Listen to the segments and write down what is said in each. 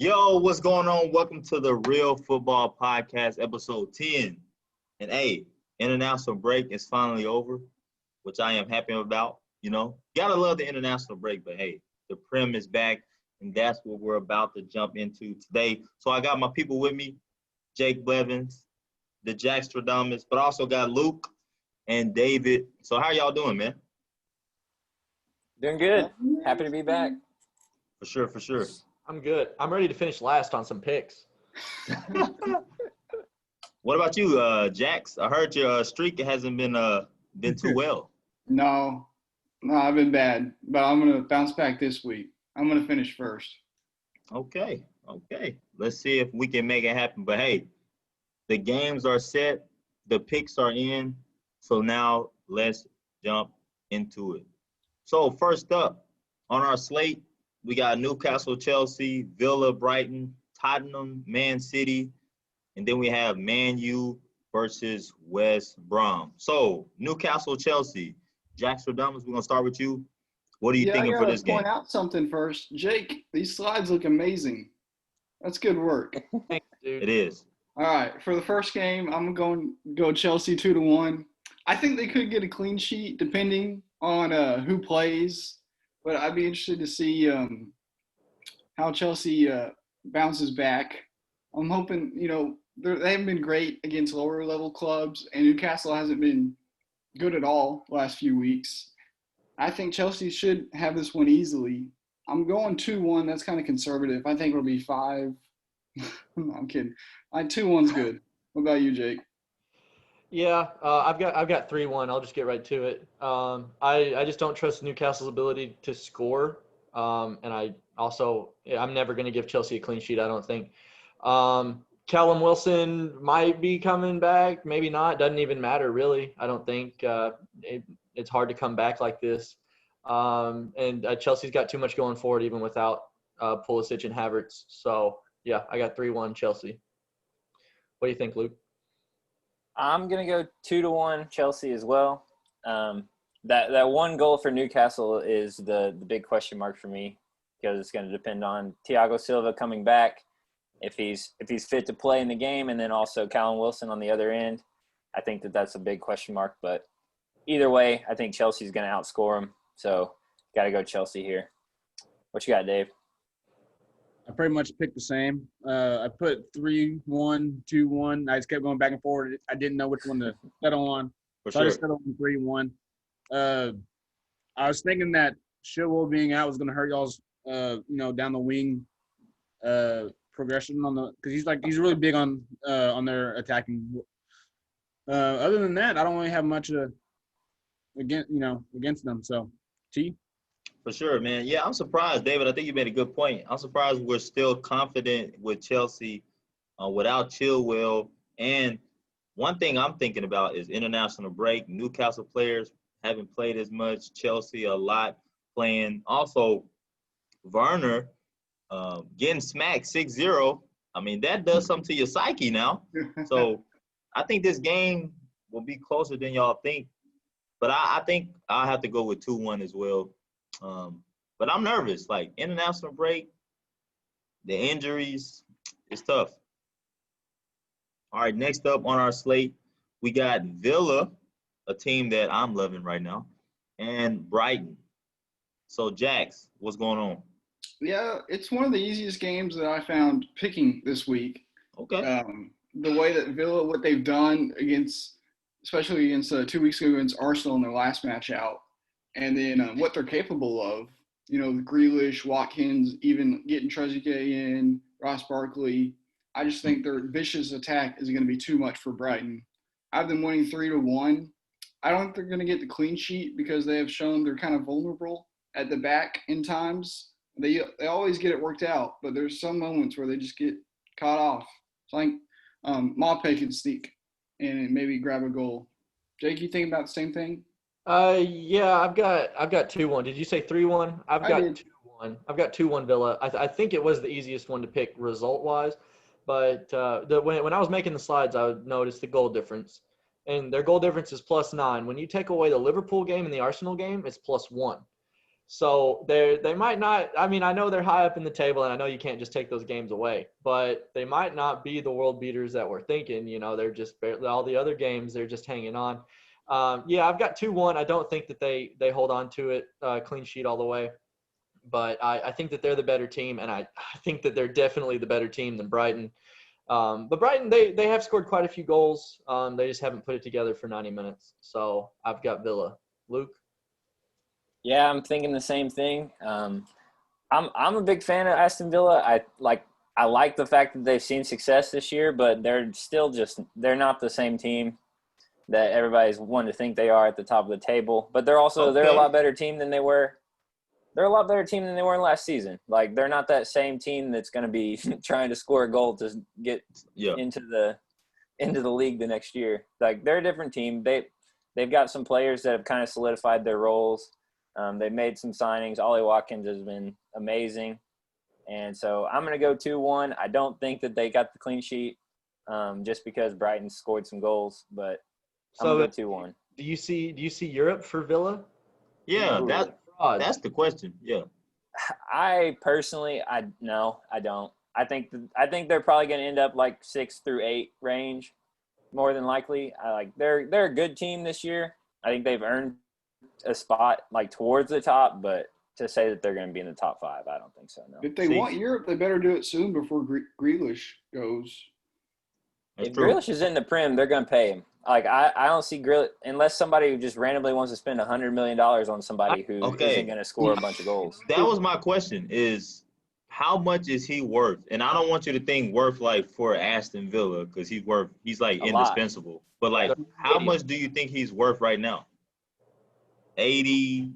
Yo, what's going on? Welcome to the Real Football Podcast, episode 10. And hey, international break is finally over, which I am happy about. Gotta love the international break, but hey, the Prem is back, and that's what we're about to jump into today. So I got my people with me, Jake Blevins, the Jaxon, but I also got Luke and David. So how y'all doing, man? Doing good. Happy to be back. For sure. I'm good. I'm ready to finish last on some picks. What about you, Jax? I heard your streak hasn't been too well. No, I've been bad, but I'm going to bounce back this week. I'm going to finish first. Okay. Let's see if we can make it happen. But, hey, the games are set. The picks are in. So now let's jump into it. So first up on our slate, we got Newcastle, Chelsea, Villa, Brighton, Tottenham, Man City, and then we have Man U versus West Brom. So Newcastle, Chelsea. Jaxon, we're going to start with you. What are you thinking for this game? I got to point out something first. Jake, these slides look amazing. That's good work. Thanks, dude. It is. All right, for the first game, I'm going to go Chelsea 2-1. I think they could get a clean sheet depending on who plays. But I'd be interested to see how Chelsea bounces back. I'm hoping, they haven't been great against lower level clubs, and Newcastle hasn't been good at all the last few weeks. I think Chelsea should have this one easily. I'm going 2-1. That's kind of conservative. I think it'll be 5. No, I'm kidding. 2-1's good. What about you, Jake? Yeah, I've got 3-1. I'll just get right to it. I just don't trust Newcastle's ability to score. And I'm never going to give Chelsea a clean sheet, I don't think. Callum Wilson might be coming back, maybe not. Doesn't even matter, really. I don't think it's hard to come back like this. And Chelsea's got too much going forward, even without Pulisic and Havertz. So, yeah, I got 3-1 Chelsea. What do you think, Luke? I'm going to go 2-1 Chelsea as well. That one goal for Newcastle is the big question mark for me, because it's going to depend on Thiago Silva coming back, if he's fit to play in the game, and then also Callum Wilson on the other end. I think that's a big question mark, but either way, I think Chelsea's going to outscore them. So got to go Chelsea here. What you got, Dave? I pretty much picked the same. I put 3-1, 2-1. I just kept going back and forward. I didn't know which one to settle on. I just settled on 3-1. I was thinking that Chilwell being out was going to hurt y'all's, down the wing progression because he's really big on their attacking. Other than that, I don't really have much against them. So, T. For sure, man. Yeah, I'm surprised, David. I think you made a good point. I'm surprised we're still confident with Chelsea without Chilwell. And one thing I'm thinking about is international break. Newcastle players haven't played as much. Chelsea a lot playing. Also, Werner getting smacked 6-0. I mean, that does something to your psyche now. So I think this game will be closer than y'all think. But I think I'll have to go with 2-1 as well. But I'm nervous. Like, international break, the injuries, it's tough. All right, next up on our slate, we got Villa, a team that I'm loving right now, and Brighton. So, Jax, what's going on? Yeah, it's one of the easiest games that I found picking this week. Okay. The way that Villa, what they've done especially against 2 weeks ago against Arsenal in their last match out, and then what they're capable of, Grealish, Watkins, even getting Trezeguet in, Ross Barkley. I just think their vicious attack is going to be too much for Brighton. I have them winning 3-1. I don't think they're going to get the clean sheet because they have shown they're kind of vulnerable at the back in times. They always get it worked out, but there's some moments where they just get caught off. So I think Maupay can sneak and maybe grab a goal. Jake, you think about the same thing? Yeah, I've got 2-1. Did you say 3-1? I've got 2-1. I've got 2-1 Villa. I think it was the easiest one to pick result-wise, but when I was making the slides, I noticed the goal difference, and their goal difference is +9. When you take away the Liverpool game and the Arsenal game, it's +1. So they might not. I mean, I know they're high up in the table, and I know you can't just take those games away. But they might not be the world beaters that we're thinking. They're just barely, all the other games they're just hanging on. Yeah, I've got 2-1. I don't think that they hold on to it clean sheet all the way. But I think that they're the better team, and I think that they're definitely the better team than Brighton. But Brighton, they have scored quite a few goals. They just haven't put it together for 90 minutes. So I've got Villa. Luke? Yeah, I'm thinking the same thing. I'm a big fan of Aston Villa. I like the fact that they've seen success this year, but they're not the same team that everybody's wanting to think they are at the top of the table. But they're a lot better team than they were. They're a lot better team than they were last season. Like, they're not that same team that's going to be trying to score a goal to get into the league the next year. Like, they're a different team. They've got some players that have kind of solidified their roles. They've made some signings. Ollie Watkins has been amazing. And so I'm going to go 2-1. I don't think that they got the clean sheet just because Brighton scored some goals, but I'm going to go 2-1. Do you see Europe for Villa? Yeah, that's the question. Yeah. I personally, no, I don't. I think they're probably going to end up like 6 through 8 range, more than likely. They're a good team this year. I think they've earned a spot like towards the top, but to say that they're going to be in the top 5, I don't think so. No. If they want Europe, they better do it soon before Grealish goes. If Grealish is in the Prem, they're going to pay him. Like, I don't see Grealish unless somebody just randomly wants to spend $100 million on somebody who isn't going to score a bunch of goals. That was my question: is how much is he worth? And I don't want you to think worth like for Aston Villa because he's like indispensable. But like, how much do you think he's worth right now? 80,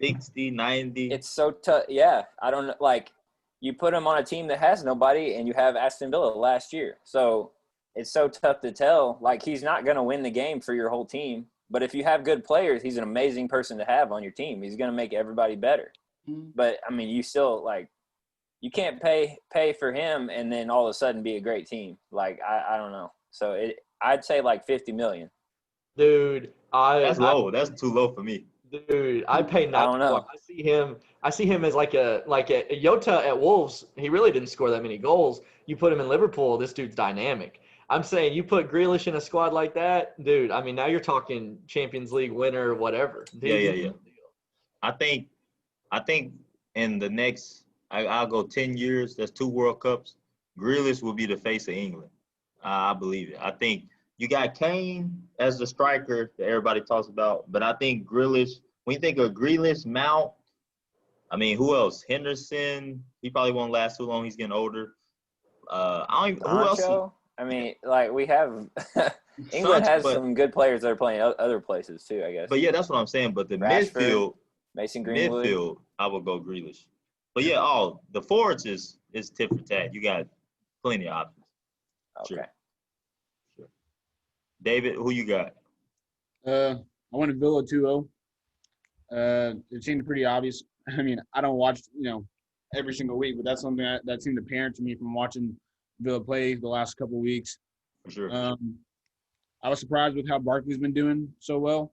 60, 90. It's so tough. Yeah, I don't know. Like, you put him on a team that has nobody, and you have Aston Villa last year. So it's so tough to tell. Like, he's not going to win the game for your whole team. But if you have good players, he's an amazing person to have on your team. He's going to make everybody better. Mm-hmm. But, I mean, you still, like, you can't pay for him and then all of a sudden be a great team. Like, I don't know. So I'd say like 50 million. Dude, that's low. That's too low for me. Dude, I pay 90. I don't know. I see him as like a Jota at Wolves. He really didn't score that many goals. You put him in Liverpool, this dude's dynamic. I'm saying you put Grealish in a squad like that, dude. I mean, now you're talking Champions League winner or whatever. Dude, yeah. I think in the next, I'll go 10 years. That's 2 World Cups. Grealish will be the face of England. I believe it. I think you got Kane as the striker that everybody talks about, but I think Grealish. When you think of Grealish, Mount, I mean, who else? Henderson. He probably won't last too long. He's getting older. Who else? I mean, like, we have England has some good players that are playing other places too, I guess. But yeah, that's what I'm saying. But the Rashford, Mason Greenwood. Midfield, I would go Grealish. But yeah, the forwards is tit for tat. You got plenty of options. Okay. Sure. David, who you got? I went to Villa 2-0. It seemed pretty obvious. I mean, I don't watch, every single week, but that's something that seemed apparent to me from watching Villa play the last couple of weeks. For sure. I was surprised with how Barkley's been doing so well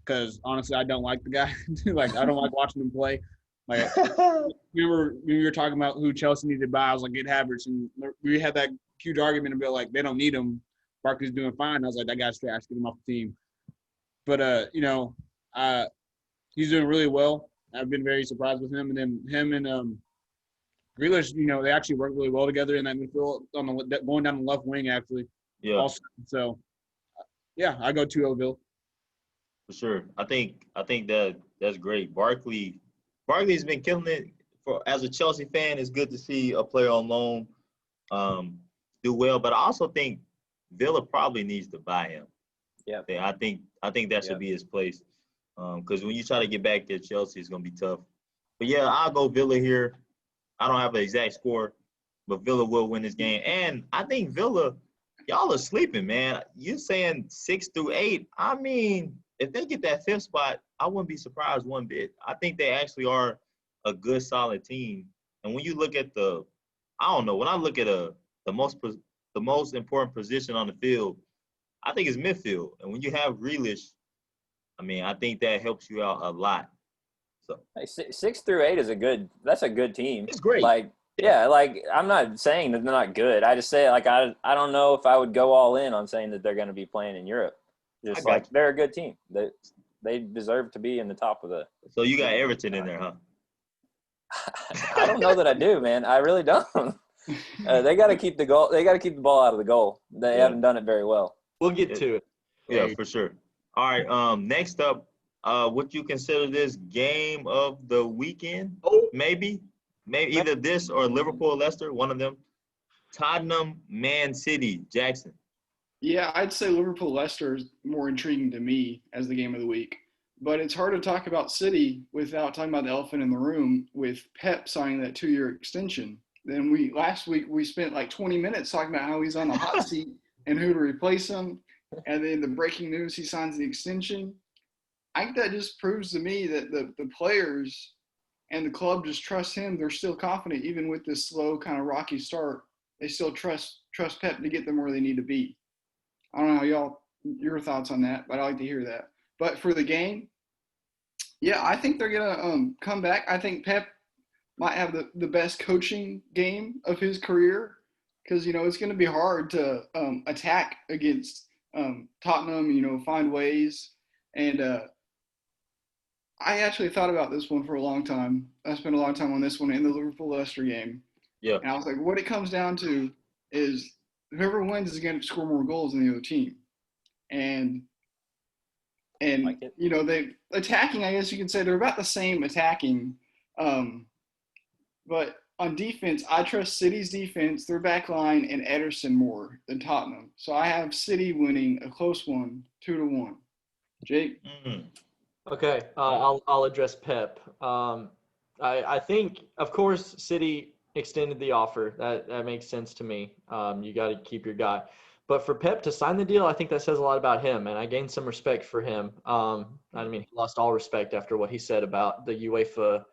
because, honestly, I don't like the guy. Like, I don't like watching him play. Like, remember when we were talking about who Chelsea needed to buy, I was like, get Havertz. And we had that huge argument about, like, they don't need him. Barkley's doing fine. I was like, that guy's trash. Get him off the team. But, he's doing really well. I've been very surprised with him. And then him and Grealish, they actually work really well together in that midfield going down the left wing, actually. Yeah. Also, so, yeah, I go 2-0 Bill. For sure. I think that's great. Barkley's been killing it. As a Chelsea fan, it's good to see a player on loan do well. But I also think Villa probably needs to buy him. Yeah. I think that should be his place. Because when you try to get back there, Chelsea is going to be tough. But, yeah, I'll go Villa here. I don't have an exact score, but Villa will win this game. And I think Villa, y'all are sleeping, man. You're saying 6 through 8. I mean, if they get that 5th spot, I wouldn't be surprised one bit. I think they actually are a good, solid team. And when you look at when I look at the most important position on the field, I think it's midfield. And when you have Grealish, I mean, I think that helps you out a lot. So Hey, 6 through 8 is that's a good team. it's great. Like, yeah, like I'm not saying that they're not good. I just say like I don't know if I would go all in on saying that they're going to be playing in Europe. Just like they're a good team. They deserve to be in the top of the. So you got Everton in there, huh? I don't know that I do, man. I really don't. They got to keep the goal. They got to keep the ball out of the goal. They haven't done it very well. We'll get to it. Yeah, for sure. All right. Next up, would you consider this game of the weekend? Oh. Maybe either this or Liverpool or Leicester, one of them. Tottenham, Man City, Jaxon. Yeah, I'd say Liverpool-Leicester is more intriguing to me as the game of the week. But it's hard to talk about City without talking about the elephant in the room with Pep signing that 2-year extension. Then last week we spent like 20 minutes talking about how he's on the hot seat and who to replace him. And then the breaking news, he signs the extension. I think that just proves to me that the players and the club just trust him. They're still confident, even with this slow kind of rocky start. They still trust Pep to get them where they need to be. I don't know your thoughts on that, but I like to hear that. But for the game, yeah, I think they're gonna come back. I think Pep might have the best coaching game of his career because it's going to be hard to attack against Tottenham. Find ways. And I actually thought about this one for a long time. I spent a long time on this one in the Liverpool-Leicester game. Yeah. And I was like, what it comes down to is whoever wins is going to score more goals than the other team. And they attacking, I guess you can say they're about the same attacking. But on defense, I trust City's defense, their back line, and Ederson more than Tottenham. So I have City winning a close one, 2-1. Jake? Okay, I'll address Pep. I think, of course, City extended the offer. That makes sense to me. You got to keep your guy. But for Pep to sign the deal, I think that says a lot about him, and I gained some respect for him. He lost all respect after what he said about the UEFA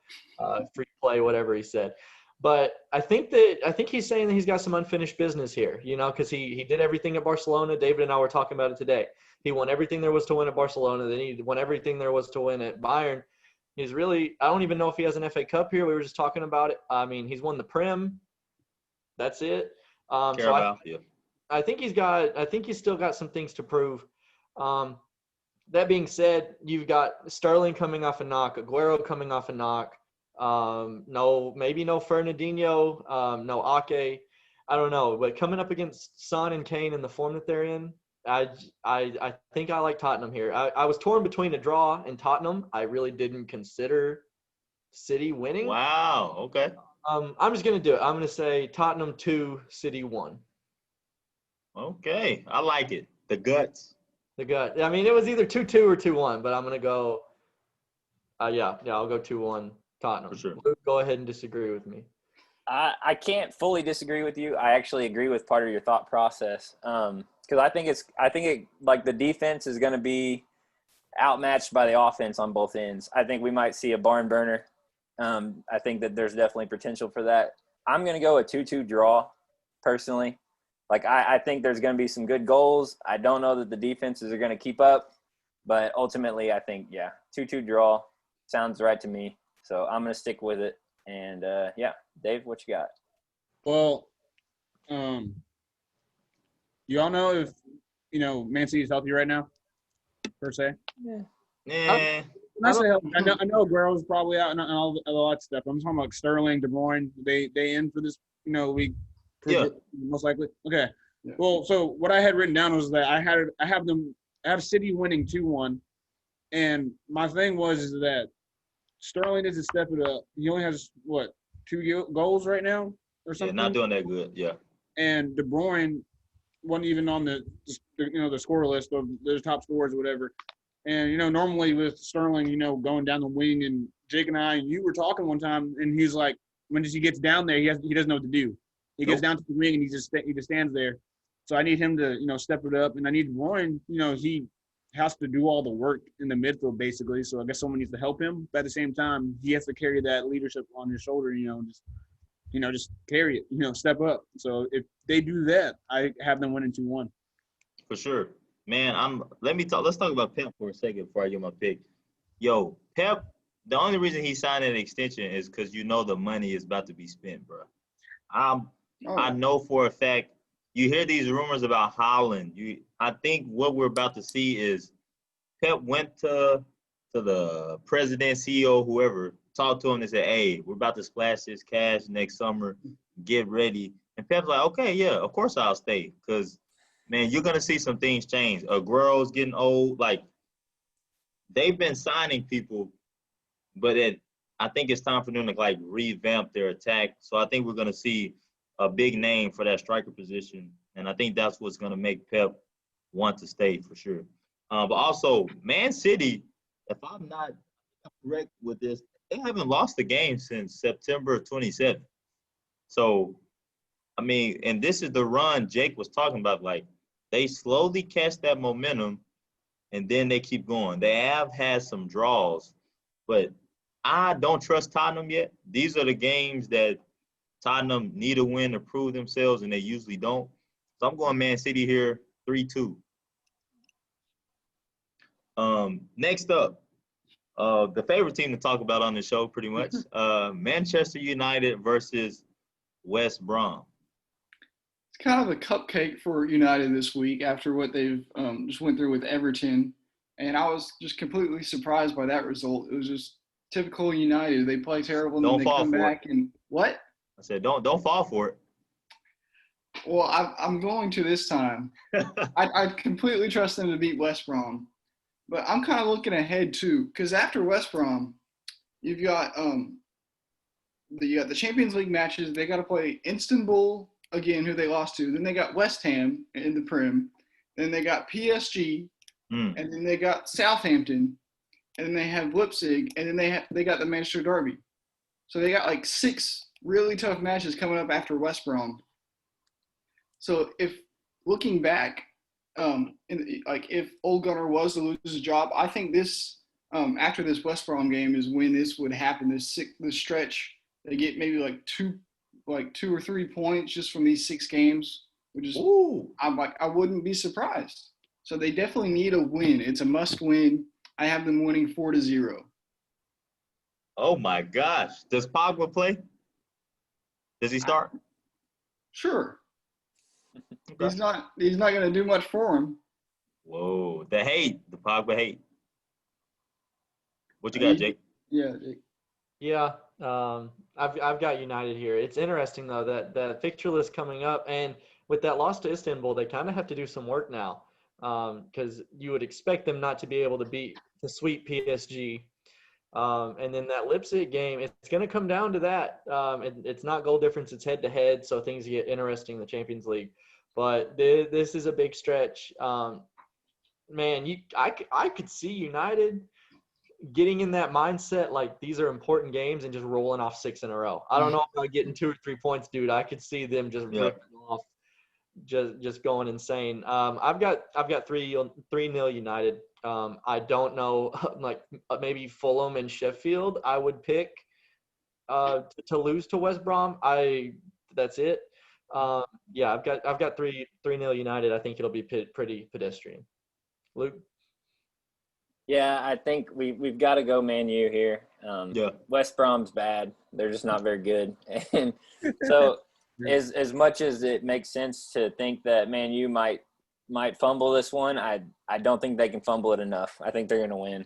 free play, whatever he said. But I think he's saying that he's got some unfinished business here, because he did everything at Barcelona. David and I were talking about it today. He won everything there was to win at Barcelona. Then he won everything there was to win at Bayern. He's really – I don't even know if he has an FA Cup here. We were just talking about it. He's won the Prem. That's it. I think he's still got some things to prove. That being said, you've got Sterling coming off a knock, Aguero coming off a knock. Maybe no Fernandinho, no Ake. I don't know. But coming up against Son and Kane in the form that they're in, I think I like Tottenham here. I was torn between a draw and Tottenham. I really didn't consider City winning. Wow. Okay. I'm just gonna do it. I'm gonna say Tottenham 2, City 1. Okay, I like it. The guts. The gut. It was either 2-2 or 2-1, but I'm gonna go. I'll go 2-1 Tottenham. For sure. Luke, go ahead and disagree with me. I can't fully disagree with you. I actually agree with part of your thought process. Because I think the defense is going to be outmatched by the offense on both ends. I think we might see a barn burner. I think that there's definitely potential for that. I'm going to go a 2-2 draw, personally. I think there's going to be some good goals. I don't know that the defenses are going to keep up, but ultimately I think 2-2 draw sounds right to me. So I'm going to stick with it. And Dave, what you got? Well, you all know if Man City is healthy right now, per se. Yeah. I know Aguero's probably out and all that stuff. I'm talking about Sterling, De Bruyne. They in for this week. Most likely. Okay. Yeah. Well, so what I had written down was that I have City winning 2-1, and my thing was that Sterling needs to step it up. He only has 2 goals right now or something. Yeah, not doing that good. Yeah. And De Bruyne wasn't even on the score list of the top scorers or whatever. And normally with Sterling, going down the wing, and Jake and you were talking one time, and he's like, when he gets down there, he doesn't know what to do. He gets down to the wing and he just stands there. So I need him to step it up, and I need De Bruyne. He has to do all the work in the midfield basically. So I guess someone needs to help him. But at the same time, he has to carry that leadership on his shoulder. Just carry it. Step up. So if they do that, I have them winning 2-1. For sure, man. Let's talk about Pep for a second before I get my pick. Yo, Pep the only reason he signed an extension is because the money is about to be spent, bro. I know for a fact. You hear these rumors about Holland. I think what we're about to see is Pep went to the president, CEO, whoever, talked to him and said, "Hey, we're about to splash this cash next summer. Get ready." And Pep's like, "Okay, yeah, of course I'll stay, because man, you're gonna see some things change. Aguero's getting old. Like, they've been signing people, but I think it's time for them to like revamp their attack. So I think we're gonna see a big name for that striker position, and I think that's what's gonna make Pep want to stay for sure. But also, Man City, if I'm not correct with this, they haven't lost a game since September 27th. So, I mean, and this is the run Jake was talking about. Like, they slowly catch that momentum, and then they keep going. They have had some draws, but I don't trust Tottenham yet. These are the games that Tottenham need a win to prove themselves, and they usually don't. So I'm going Man City here, 3-2. Next up, the favorite team to talk about on the show, pretty much, Manchester United versus West Brom. It's kind of a cupcake for United this week after what they've just went through with Everton. And I was just completely surprised by that result. It was just typical United. They play terrible, and then they come back and – what? I said, don't fall for it. Well, I'm going to this time. I completely trust them to beat West Brom. But I'm kind of looking ahead, too, because after West Brom, you've got the Champions League matches. They got to play Istanbul again, who they lost to. Then they got West Ham in the Prem. Then they got PSG. And then they got Southampton. And then they have Leipzig. And then they got the Manchester Derby. So they got like 6 really tough matches coming up after West Brom. So if looking back, if Ole Gunnar was to lose his job, I think this after this West Brom game is when this would happen. This stretch, they get maybe like 2 or 3 points just from these 6 games, which is I wouldn't be surprised. So they definitely need a win. It's a must win. I have them winning 4-0. Oh my gosh! Does Pogba play? Does he start? Sure. Okay. He's not going to do much for him. Whoa, the Pogba hate. What you got, Jake? Yeah, Jake. Yeah, I've got United here. It's interesting though that the fixture list coming up, and with that loss to Istanbul, they kind of have to do some work now, because you would expect them not to be able to sweep PSG. And then that Leipzig game, it's going to come down to that. It's not goal difference, it's head-to-head, so things get interesting in the Champions League. But this is a big stretch. Man, I could see United getting in that mindset, like these are important games, and just rolling off 6 in a row. I don't know about getting 2 or 3 points, dude. I could see them just ripping off, just going insane. I've got 3-0 United. I don't know, like maybe Fulham and Sheffield I would pick to lose to West Brom. That's it. Yeah, I've got 3-0 United. I think it'll be pretty pedestrian. Luke? Yeah, I think we've got to go Man U here. West Brom's bad. They're just not very good. And so as much as it makes sense to think that Man U might fumble this one, I don't think they can fumble it enough. I think they're going to win.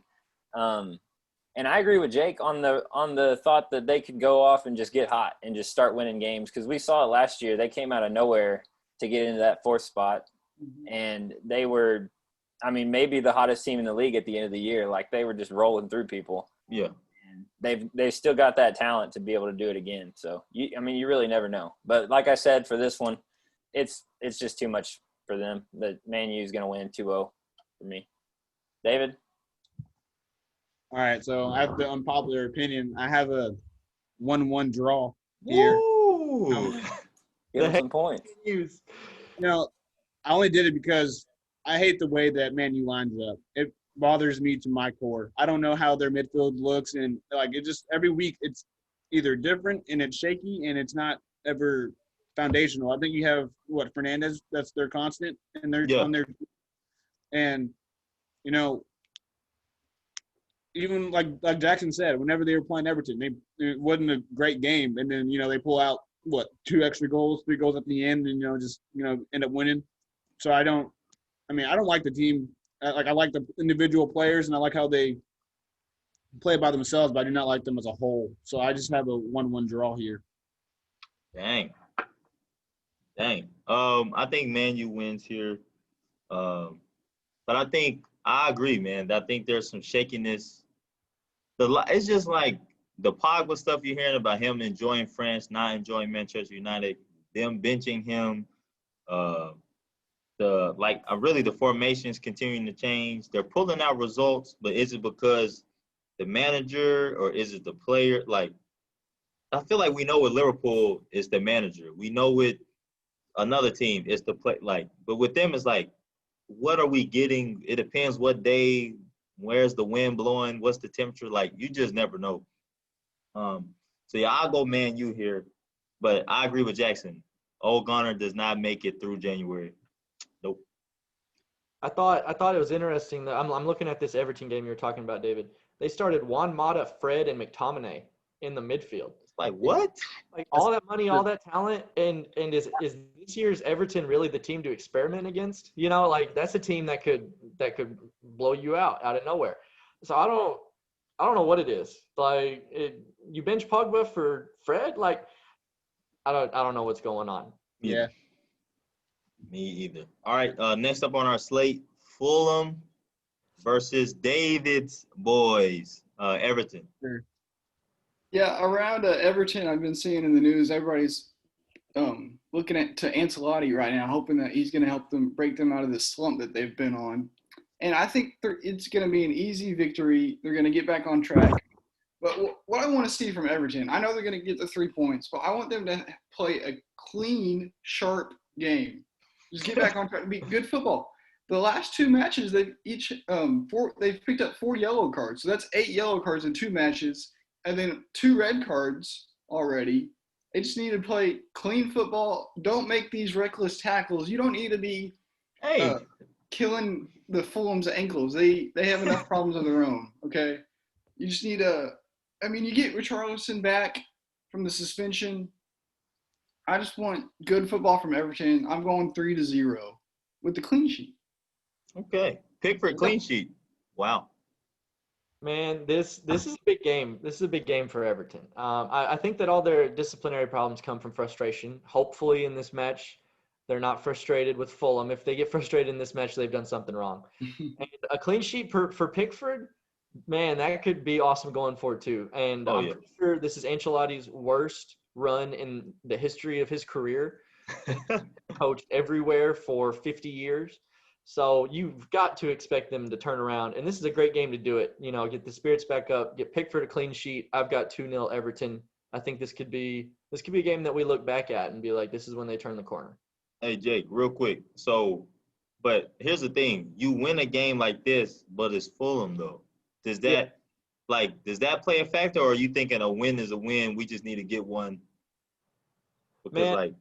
And I agree with Jake on the thought that they could go off and just get hot and just start winning games, because we saw it last year. They came out of nowhere to get into that 4th spot, and they were, I mean, maybe the hottest team in the league at the end of the year. Like, they were just rolling through people. Yeah. And they've still got that talent to be able to do it again. So, you really never know. But like I said, for this one, it's just too much for them. The Man U is going to win 2-0 for me. David? All right, so I have the unpopular opinion. I have a 1-1 draw here. Ooh. Give them some points. I only did it because I hate the way that Man U lines up. It bothers me to my core. I don't know how their midfield looks, and it just every week it's either different and it's shaky and it's not ever foundational. I think you have Fernandez, that's their constant, and they're on their, and even like Jaxon said, whenever they were playing Everton, it wasn't a great game, and then they pull out 2 extra goals, 3 goals at the end, and just end up winning. So I don't like the team. I like the individual players, and I like how they play by themselves, but I do not like them as a whole. So I just have a 1-1 draw here. Dang. I think Man U wins here. But I think I agree, man. I think there's some shakiness. It's just like the Pogba stuff you're hearing about him enjoying France, not enjoying Manchester United, them benching him. Really the formations continuing to change. They're pulling out results, but is it because the manager or is it the player? Like, I feel like we know with Liverpool it's the manager. We know with another team it's the play. Like, but with them it's like, what are we getting? It depends what day, where's the wind blowing, what's the temperature. Like, you just never know. So yeah, I'll go Man U here, but I agree with Jaxon. Old Gunner does not make it through January. Nope. I thought it was interesting that I'm looking at this Everton game you were talking about, David. They started Juan Mata, Fred, and McTominay in the midfield. It's like, what? Like, all that money, all that talent, and is this year's Everton really the team to experiment against? Like, that's a team that could blow you out of nowhere. So I don't know what it is. Like, you bench Pogba for Fred? Like, I don't know what's going on. Yeah. Me either. All right, next up on our slate, Fulham versus David's boys, Everton. Sure. Yeah, around Everton, I've been seeing in the news, everybody's looking to Ancelotti right now, hoping that he's going to help them break them out of this slump that they've been on. And I think it's going to be an easy victory. They're going to get back on track. But what I want to see from Everton, I know they're going to get the 3 points, but I want them to play a clean, sharp game. Just get back on track and be good football. The last 2 matches, they've picked up 4 yellow cards. So that's 8 yellow cards in 2 matches, and then 2 red cards already. They just need to play clean football. Don't make these reckless tackles. You don't need to be killing the Fulham's ankles. They have enough problems of their own, okay? You just need you get Richarlison back from the suspension. I just want good football from Everton. I'm going 3-0 with the clean sheet. Okay. Pickford clean sheet. Wow. Man, this is a big game. This is a big game for Everton. I think that all their disciplinary problems come from frustration. Hopefully in this match, they're not frustrated with Fulham. If they get frustrated in this match, they've done something wrong. And a clean sheet for Pickford, man, that could be awesome going forward too. And I'm pretty sure this is Ancelotti's worst run in the history of his career. Coached everywhere for 50 years. So you've got to expect them to turn around. And this is a great game to do it. Get the spirits back up, get Pickford a clean sheet. I've got 2-0 Everton. I think this could be a game that we look back at and be like, this is when they turn the corner. Hey, Jake, real quick. But here's the thing. You win a game like this, but it's Fulham, though. Does that play a factor, or are you thinking a win is a win, we just need to get one? Because,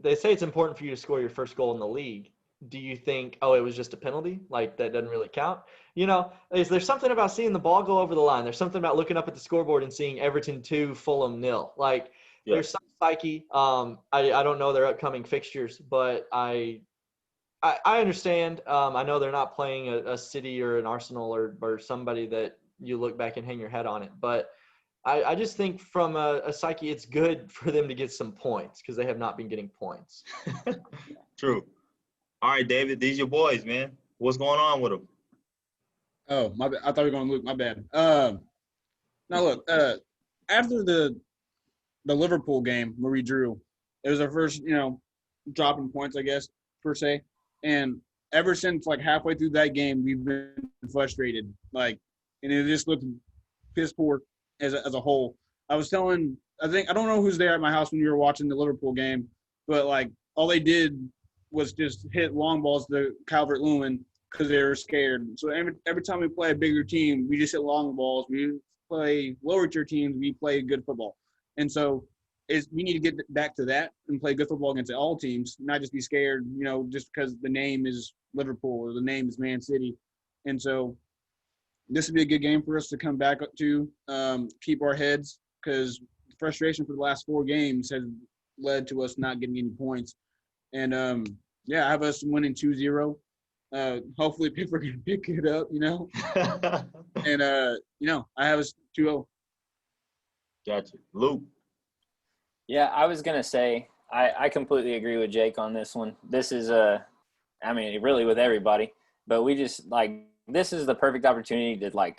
they say it's important for you to score your first goal in the league. Do you think, it was just a penalty? Like, that doesn't really count? Is there something about seeing the ball go over the line? There's something about looking up at the scoreboard and seeing Everton 2, Fulham 0. Like, there's some psyche. I don't know their upcoming fixtures, but I understand. I know they're not playing a City or an Arsenal or somebody that you look back and hang your head on it. But I just think from a psyche, it's good for them to get some points because they have not been getting points. True. All right, David, these your boys, man. What's going on with them? Oh, my bad. I thought we were going to Luke. My bad. Now, look, after the Liverpool game where we drew, it was our first, drop in points, I guess, per se. And ever since, halfway through that game, we've been frustrated. And it just looked piss poor as a whole. I don't know who's there at my house when you were watching the Liverpool game, but, all they did was just hit long balls to Calvert-Lewin because they were scared. So every time we play a bigger team, we just hit long balls. We play lower tier teams, we play good football. And so we need to get back to that and play good football against all teams, not just be scared, just because the name is Liverpool or the name is Man City. And so this would be a good game for us to come back up to, keep our heads, because frustration for the last 4 games has led to us not getting any points. And, I have us winning 2-0. Hopefully people are going to pick it up, And, I have us 2-0. Gotcha. Luke. Yeah, I was going to say, I completely agree with Jake on this one. This is really with everybody, but we just this is the perfect opportunity to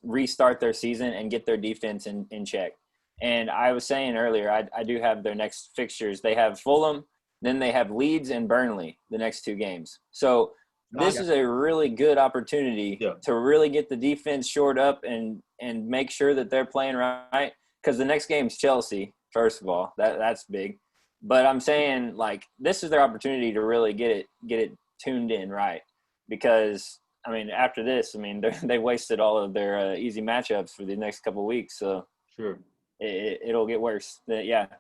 restart their season and get their defense in check. And I was saying earlier, I do have their next fixtures. They have Fulham, then they have Leeds and Burnley the next 2 games. So this is a really good opportunity to really get the defense shored up and make sure that they're playing right. Because the next game's Chelsea, first of all. That's big. But I'm saying, this is their opportunity to really get it tuned in right. Because, after this, they wasted all of their easy matchups for the next couple of weeks. So sure, it'll get worse.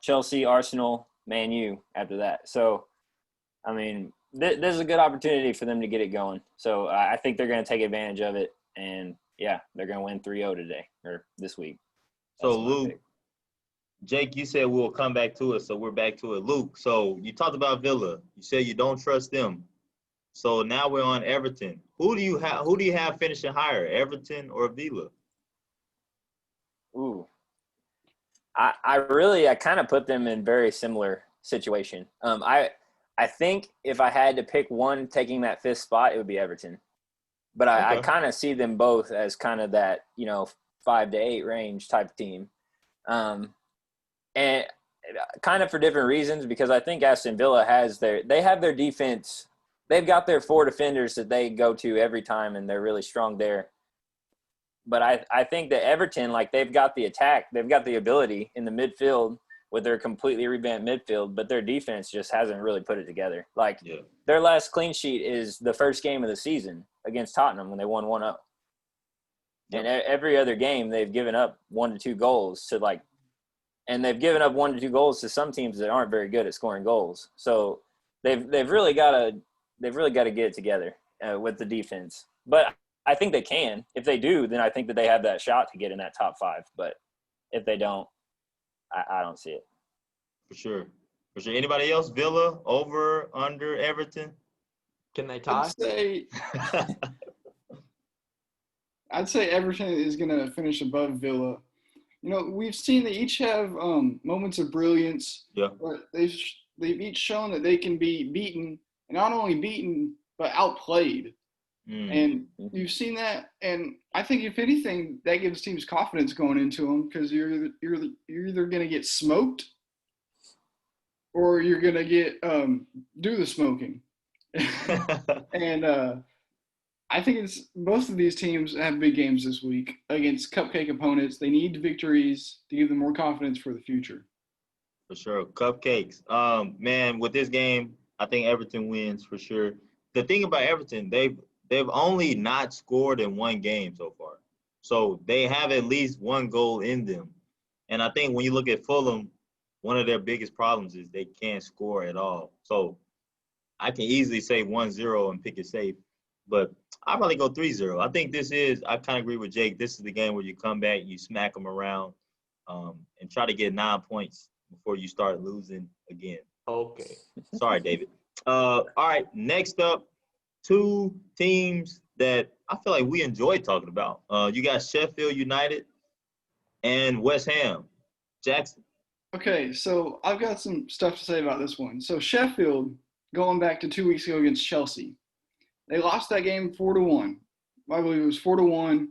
Chelsea, Arsenal, Man U after that. So, this is a good opportunity for them to get it going. So I think they're going to take advantage of it. And, they're going to win 3-0 today or this week. So, Luke, Jake, you said we'll come back to it, so we're back to it. Luke, so you talked about Villa. You said you don't trust them. So now we're on Everton. Who do you have finishing higher, Everton or Villa? Ooh. I kind of put them in very similar situation. I think if I had to pick one taking that 5th spot, it would be Everton. But I kind of see them both as kind of that, 5 to 8 range type team. And kind of for different reasons, because I think Aston Villa have their defense. They've got their 4 defenders that they go to every time, and they're really strong there. But I think that Everton, they've got the attack. They've got the ability in the midfield with their completely revamped midfield, but their defense just hasn't really put it together. Their last clean sheet is the first game of the season against Tottenham when they won 1-0. And every other game they've given up 1 to 2 goals to and they've given up 1 to 2 goals to some teams that aren't very good at scoring goals. So they've really got to get it together with the defense. But I think they can. If they do, then I think that they have that shot to get in that top 5. But if they don't, I don't see it. For sure. Anybody else? Villa, over, under, Everton? Can they tie? I'd say Everton is going to finish above Villa. We've seen they each have moments of brilliance. Yeah. But they've each shown that they can be beaten, and not only beaten, but outplayed. And you've seen that, and I think if anything, that gives teams confidence going into them, because you're either going to get smoked or you're going to get do the smoking. And I think both of these teams have big games this week against cupcake opponents. They need victories to give them more confidence for the future. For sure, cupcakes. Man, with this game, I think Everton wins for sure. The thing about Everton, they've only not scored in 1 game so far. So they have at least 1 goal in them. And I think when you look at Fulham, one of their biggest problems is they can't score at all. So I can easily say 1-0 and pick it safe. But I'll probably go 3-0. I think I kind of agree with Jake. This is the game where you come back, you smack them around, and try to get 9 points before you start losing again. Okay. Sorry, David. All right, next up, 2 teams that I feel like we enjoy talking about. You got Sheffield United and West Ham. Jaxon. Okay, so I've got some stuff to say about this one. So Sheffield, going back to 2 weeks ago against Chelsea, they lost that game 4-1. I believe it was 4-1.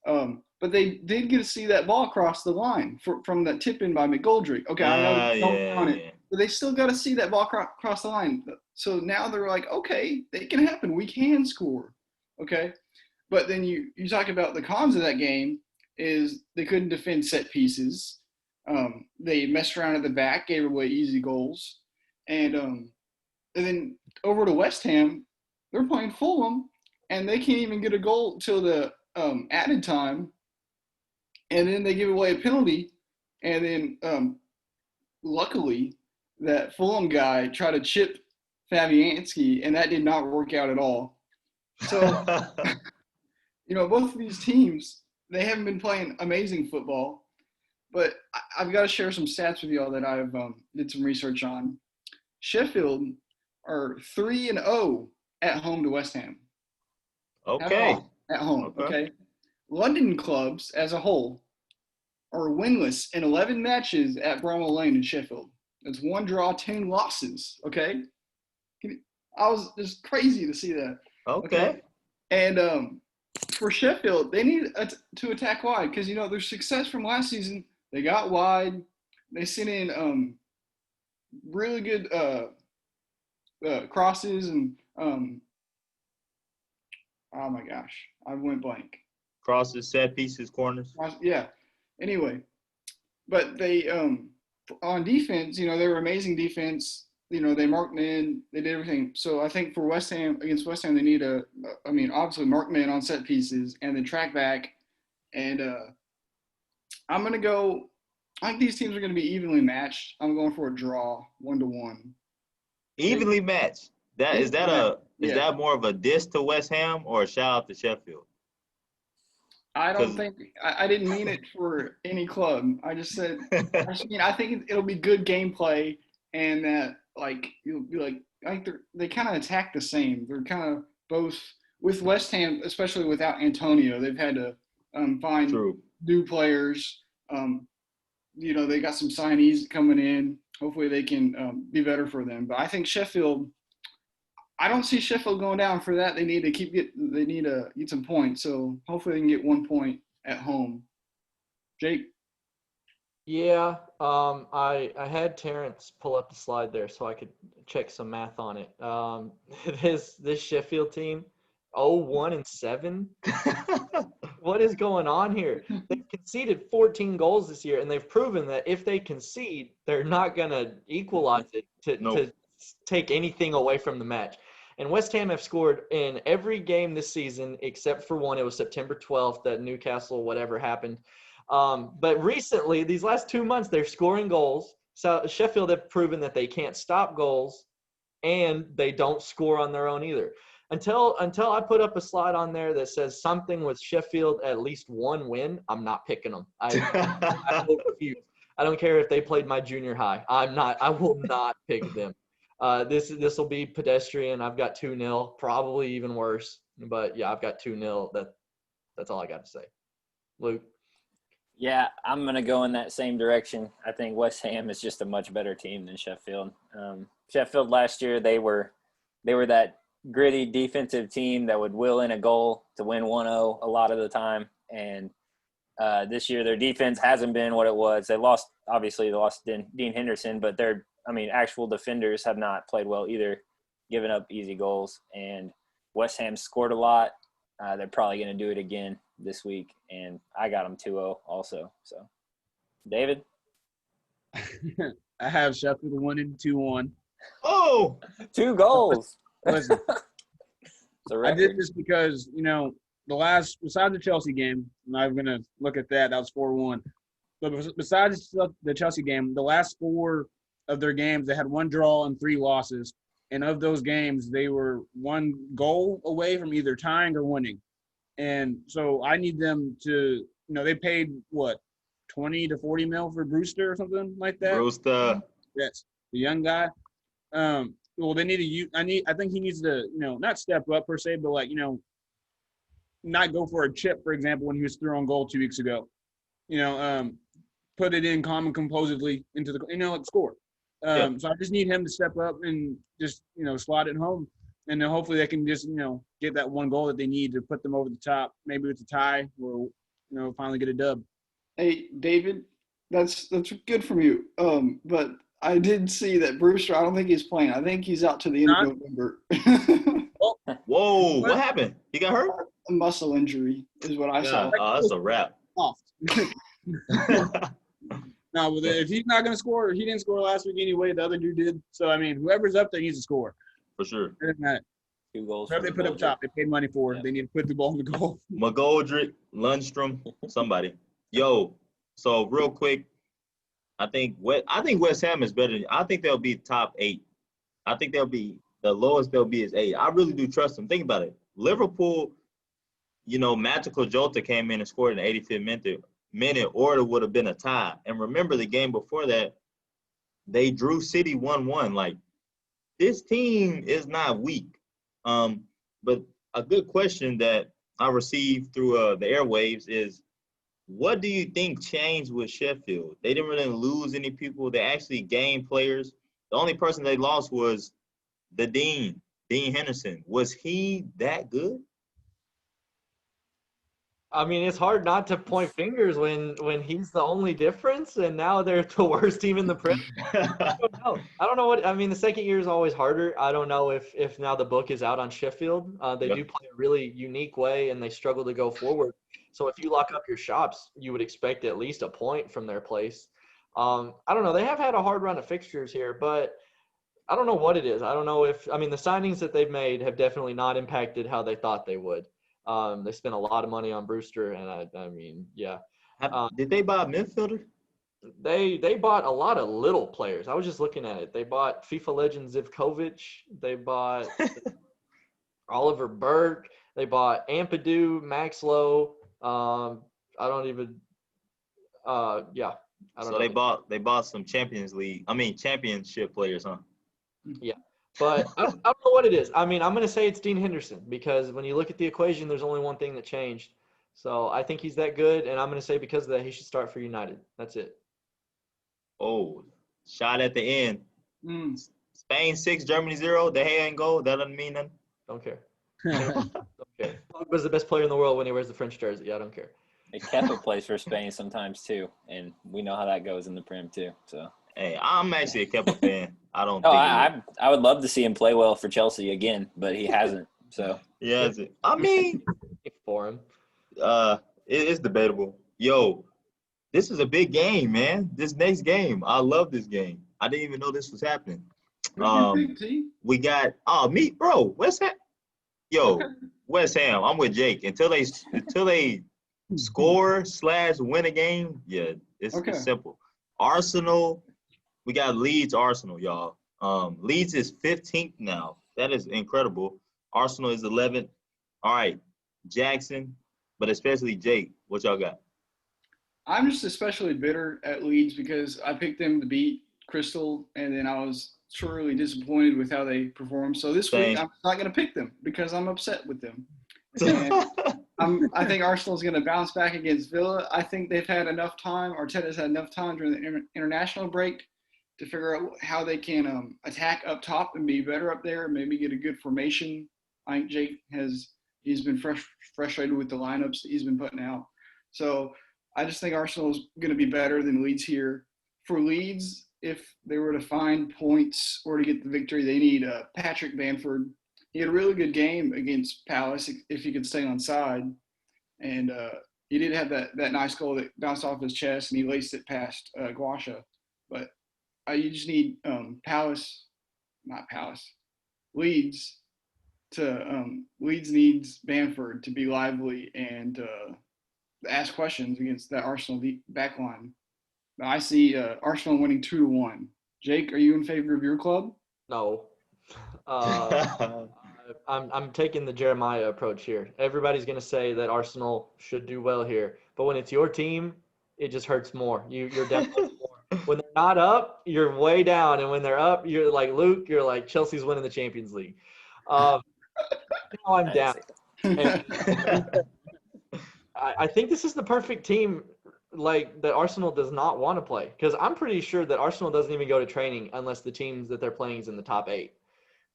But they did get to see that ball cross the line from that tip in by McGoldrick. Okay, I know don't count it, but they still got to see that ball cross the line. So now they're like, okay, it can happen. We can score. Okay, but then you talk about the cons of that game is they couldn't defend set pieces. They messed around at the back, gave away easy goals, and then over to West Ham, they're playing Fulham, and they can't even get a goal till the added time, and then they give away a penalty, and then luckily that Fulham guy tried to chip Fabianski, and that did not work out at all. So both of these teams, they haven't been playing amazing football, but I've got to share some stats with y'all that I've did some research on. Sheffield are 3-0 at home to West Ham. Okay. At home, okay. London clubs as a whole are winless in 11 matches at Bramall Lane in Sheffield. That's 1 draw, 10 losses, okay? I was just crazy to see that. Okay. And for Sheffield, they need to attack wide because, their success from last season, they got wide. They sent in really good crosses and oh my gosh, I went blank. Crosses, set pieces, corners. Yeah. Anyway, but they on defense, they were amazing defense. They marked men, they did everything. So I think for against West Ham, they need obviously mark men on set pieces and then track back. And I think these teams are going to be evenly matched. I'm going for a draw, 1-1. Evenly matched. Is that more of a diss to West Ham or a shout out to Sheffield? I don't think I didn't mean it for any club. I just said I think it'll be good gameplay and that you'll be I think they kind of attack the same. They're kind of both with West Ham, especially without Antonio. They've had to find new players. They got some signees coming in. Hopefully they can be better for them. But I think Sheffield. I don't see Sheffield going down for that. They need to get some points. So hopefully they can get 1 point at home. Jake? Yeah, I had Terence pull up the slide there so I could check some math on it. This Sheffield team, 0-1-7. What is going on here? They've conceded 14 goals this year, and they've proven that if they concede, they're not going to equalize it to take anything away from the match. And West Ham have scored in every game this season except for one. It was September 12th that Newcastle, whatever happened. But recently, these last 2 months, they're scoring goals. So Sheffield have proven that they can't stop goals, and they don't score on their own either. Until I put up a slide on there that says something with Sheffield at least 1 win, I'm not picking them. I will refuse. I don't care if they played my junior high. I will not pick them. This will be pedestrian. I've got 2-0, probably even worse. But yeah, I've got 2-0. That's all I got to say. Luke. Yeah, I'm going to go in that same direction. I think West Ham is just a much better team than Sheffield. Sheffield last year, they were that gritty defensive team that would will in a goal to win 1-0 a lot of the time. And this year, their defense hasn't been what it was. They lost Dean Henderson, but their actual defenders have not played well either, giving up easy goals. And West Ham scored a lot. They're probably going to do it again this week, and I got them 2-0 also. So, David? I have Sheffield winning 2-1. Oh! 2 goals. Listen, I did this because, besides the Chelsea game, I'm not going to look at that. That was 4-1. But besides the Chelsea game, the last 4 of their games, they had 1 draw and 3 losses. And of those games, they were 1 goal away from either tying or winning. And so I need them to, they paid, 20 to 40 mil for Brewster or something like that? Brewster. Yes, the young guy. Well, they need I think he needs to, not step up per se, but not go for a chip, for example, when he was through on goal 2 weeks ago. Put it in calm and composedly into the, score. So I just need him to step up and just, slot it home. And then hopefully they can just, get that 1 goal that they need to put them over the top. Maybe it's a tie or, finally get a dub. Hey, David, that's good from you. But I did see that Brewster, I don't think he's playing. I think he's out to the end of November. Whoa, what happened? He got hurt? A muscle injury is what I saw. Oh, that's a wrap. No, but if he's not going to score, he didn't score last week anyway. The other dude did. So, whoever's up there needs to score. For sure. It doesn't matter. 2 goals. Whoever they put up top, they paid money for. They need to put the ball in the goal. McGoldrick, Lundstrom, somebody. Yo, so real quick, I think West Ham is better. I think they'll be top 8. I think they'll be the lowest they'll be is 8. I really do trust them. Think about it. Liverpool Magical Jota came in and scored in the 85th minute, or it would have been a tie. And remember the game before that, they drew City 1-1. Like, this team is not weak. But a good question that I received through the airwaves is, what do you think changed with Sheffield? They didn't really lose any people. They actually gained players. The only person they lost was the Dean Henderson. Was he that good? I mean, it's hard not to point fingers when he's the only difference, and now they're the worst team in the Premier. I don't know what I mean. The second year is always harder. I don't know if now the book is out on Sheffield. They do play a really unique way, and they struggle to go forward. So if you lock up your shops, you would expect at least a point from their place. I don't know. They have had a hard run of fixtures here, but I don't know what it is. I don't know the signings that they've made have definitely not impacted how they thought they would. They spent a lot of money on Brewster, and yeah. Did they buy a midfielder? They bought a lot of little players. I was just looking at it. They bought FIFA legend Zivkovic. They bought Oliver Burke. They bought Ampadu, Max Lowe. I don't even. Yeah. I don't know. They bought some championship players, huh? Yeah. But I don't know what it is. I'm going to say it's Dean Henderson, because when you look at the equation, there's only one thing that changed. So I think he's that good, and I'm going to say because of that, he should start for United. That's it. Oh, shot at the end. Spain 6, Germany 0. De Gea and goal. That doesn't mean nothing. Don't care. Don't care. Pogba's the best player in the world when he wears the French jersey. I don't care. Kepa plays for Spain sometimes too, and we know how that goes in the Prem too. So. Hey, I'm actually a Kepa fan. I don't. I would love to see him play well for Chelsea again, but he hasn't. So. He hasn't. I mean, for him. It's debatable. Yo, this is a big game, man. This next game, I love this game. I didn't even know this was happening. We got West Ham. Yo, West Ham. I'm with Jake until they score / win a game. Yeah, it's simple. Arsenal. We got Leeds, Arsenal, y'all. Leeds is 15th now. That is incredible. Arsenal is 11th. All right, Jaxon, but especially Jake. What y'all got? I'm just especially bitter at Leeds because I picked them to beat Crystal, and then I was truly disappointed with how they performed. So this week, I'm not going to pick them because I'm upset with them. And I think Arsenal is going to bounce back against Villa. I think they've had enough time. Arteta's had enough time during the international break to figure out how they can attack up top and be better up there, maybe get a good formation. I think Jake he's been frustrated with the lineups that he's been putting out. So I just think Arsenal is going to be better than Leeds here. For Leeds, if they were to find points or to get the victory, they need Patrick Bamford. He had a really good game against Palace if he could stay on side. And he did have that nice goal that bounced off his chest, and he laced it past Guasha. But you just need Leeds Leeds needs Bamford to be lively and ask questions against that Arsenal back line. I see Arsenal winning 2-1. Jake, are you in favor of your club? No. I'm taking the Jeremiah approach here. Everybody's going to say that Arsenal should do well here, but when it's your team, it just hurts more. You're definitely more. When they're not up, you're way down, and when they're up, you're like Luke. You're like Chelsea's winning the Champions League. Now I'm down. I think this is the perfect team, like that Arsenal does not want to play, because I'm pretty sure that Arsenal doesn't even go to training unless the teams that they're playing is in the top 8,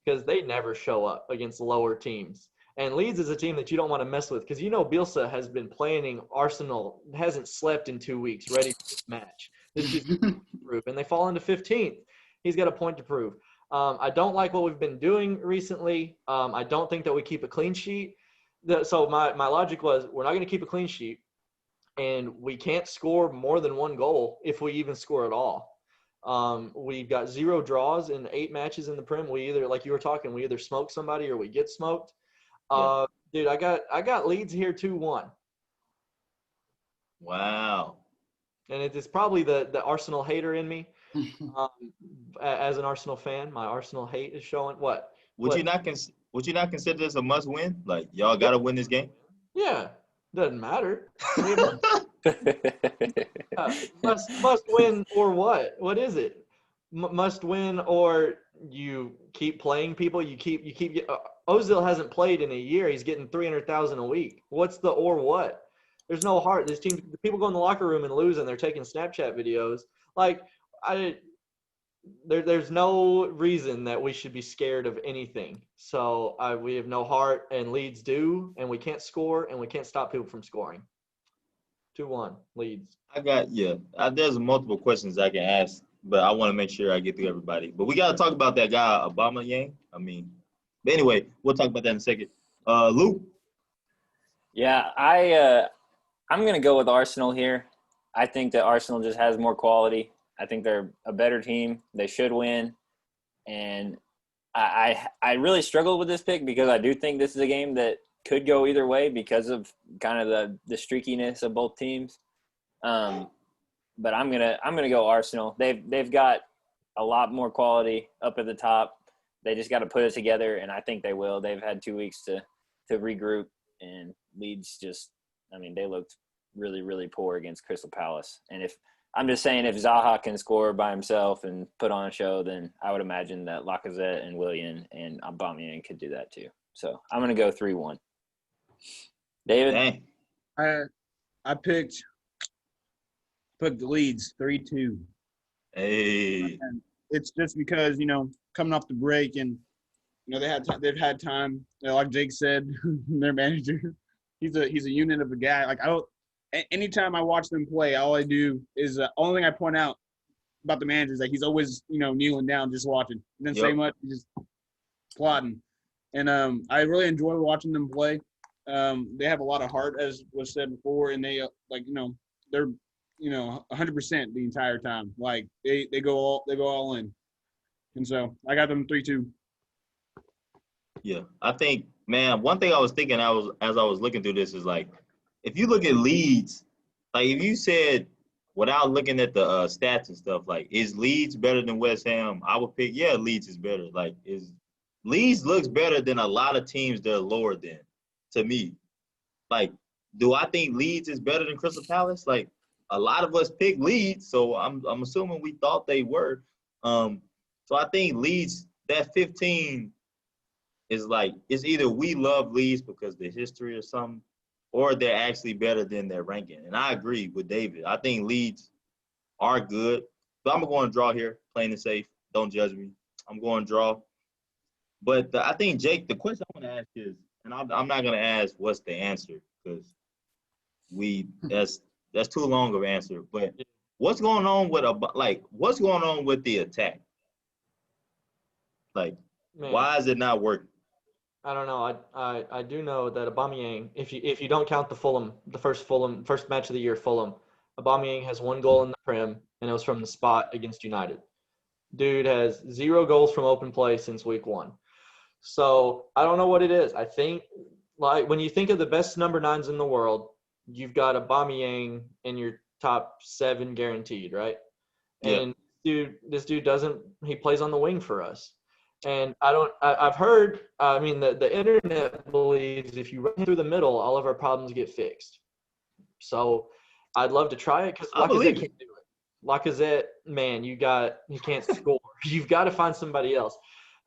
because they never show up against lower teams. And Leeds is a team that you don't want to mess with, because Bielsa has been planning Arsenal, hasn't slept in 2 weeks, ready for this match. This is proof, and they fall into 15th. He's got a point to prove. I don't like what we've been doing recently. I don't think that we keep a clean sheet. So my logic was, we're not going to keep a clean sheet, and we can't score more than 1 goal if we even score at all. We've got 0 draws in 8 matches in the Prem. We either, like you were talking, we either smoke somebody or we get smoked. Dude, I got Leeds here 2-1. Wow. And it's probably the Arsenal hater in me. As an Arsenal fan, my Arsenal hate is showing. What? Would you not consider this a must win? Like, y'all got to win this game? Yeah, doesn't matter. Must win or what? What is it? Must win or you keep playing people. You keep. Ozil hasn't played in a year. He's getting 300,000 a week. What's the or what? There's no heart. This team, the people go in the locker room and lose, and they're taking Snapchat videos. Like there's no reason that we should be scared of anything. So we have no heart, and Leeds do, and we can't score, and we can't stop people from scoring. 2-1 Leeds. There's multiple questions I can ask, but I want to make sure I get through everybody. But we got to talk about that guy, Aubameyang. But anyway, we'll talk about that in a second. Luke? Yeah, I'm going to go with Arsenal here. I think that Arsenal just has more quality. I think they're a better team. They should win. And I really struggled with this pick because I do think this is a game that could go either way because of kind of the streakiness of both teams. But I'm gonna go Arsenal. They've got a lot more quality up at the top. They just got to put it together, and I think they will. They've had 2 weeks to regroup, and Leeds they looked really, really poor against Crystal Palace. And if Zaha can score by himself and put on a show, then I would imagine that Lacazette and Willian and Aubameyang could do that too. So I'm going to go 3-1. David? Dang. I picked the Leeds 3-2. Hey. And it's just because, coming off the break and, they've had time. Like Jake said, their manager, he's a unit of a guy. Like anytime I watch them play, all I do is only thing I point out about the manager is like he's always, kneeling down just watching. He doesn't say much, he's just plotting. And I really enjoy watching them play. They have a lot of heart, as was said before, and they they're 100% the entire time. Like they go all in. And so I got them 3-2. Yeah, I think, man, one thing I was thinking as I was looking through this is like, if you look at Leeds, like if you said without looking at the stats and stuff, like is Leeds better than West Ham? I would pick Leeds is better. Like Leeds looks better than a lot of teams that are lower than, to me. Like, do I think Leeds is better than Crystal Palace? Like, a lot of us picked Leeds, so I'm assuming we thought they were. So I think Leeds, that 15 is like, it's either we love Leeds because of the history or something, or they're actually better than their ranking. And I agree with David. I think Leeds are good. So I'm going to draw here, plain and safe. Don't judge me. I'm going to draw. But I think, Jake, the question I want to ask is, and I'm not going to ask what's the answer because that's too long of an answer. But what's going on with the attack? Like, Man, why is it not working? I don't know. I do know that Aubameyang, if you don't count the first match of the year, Fulham, Aubameyang has 1 goal in the Prem, and it was from the spot against United. Dude has 0 goals from open play since week 1. So I don't know what it is. I think, like, when you think of the best number 9s in the world, you've got Aubameyang in your top 7 guaranteed, right? Yeah. And this dude he plays on the wing for us. And I've heard, the internet believes if you run through the middle, all of our problems get fixed. So I'd love to try it because Lacazette can't do it. Lacazette, man, he can't score. You've got to find somebody else.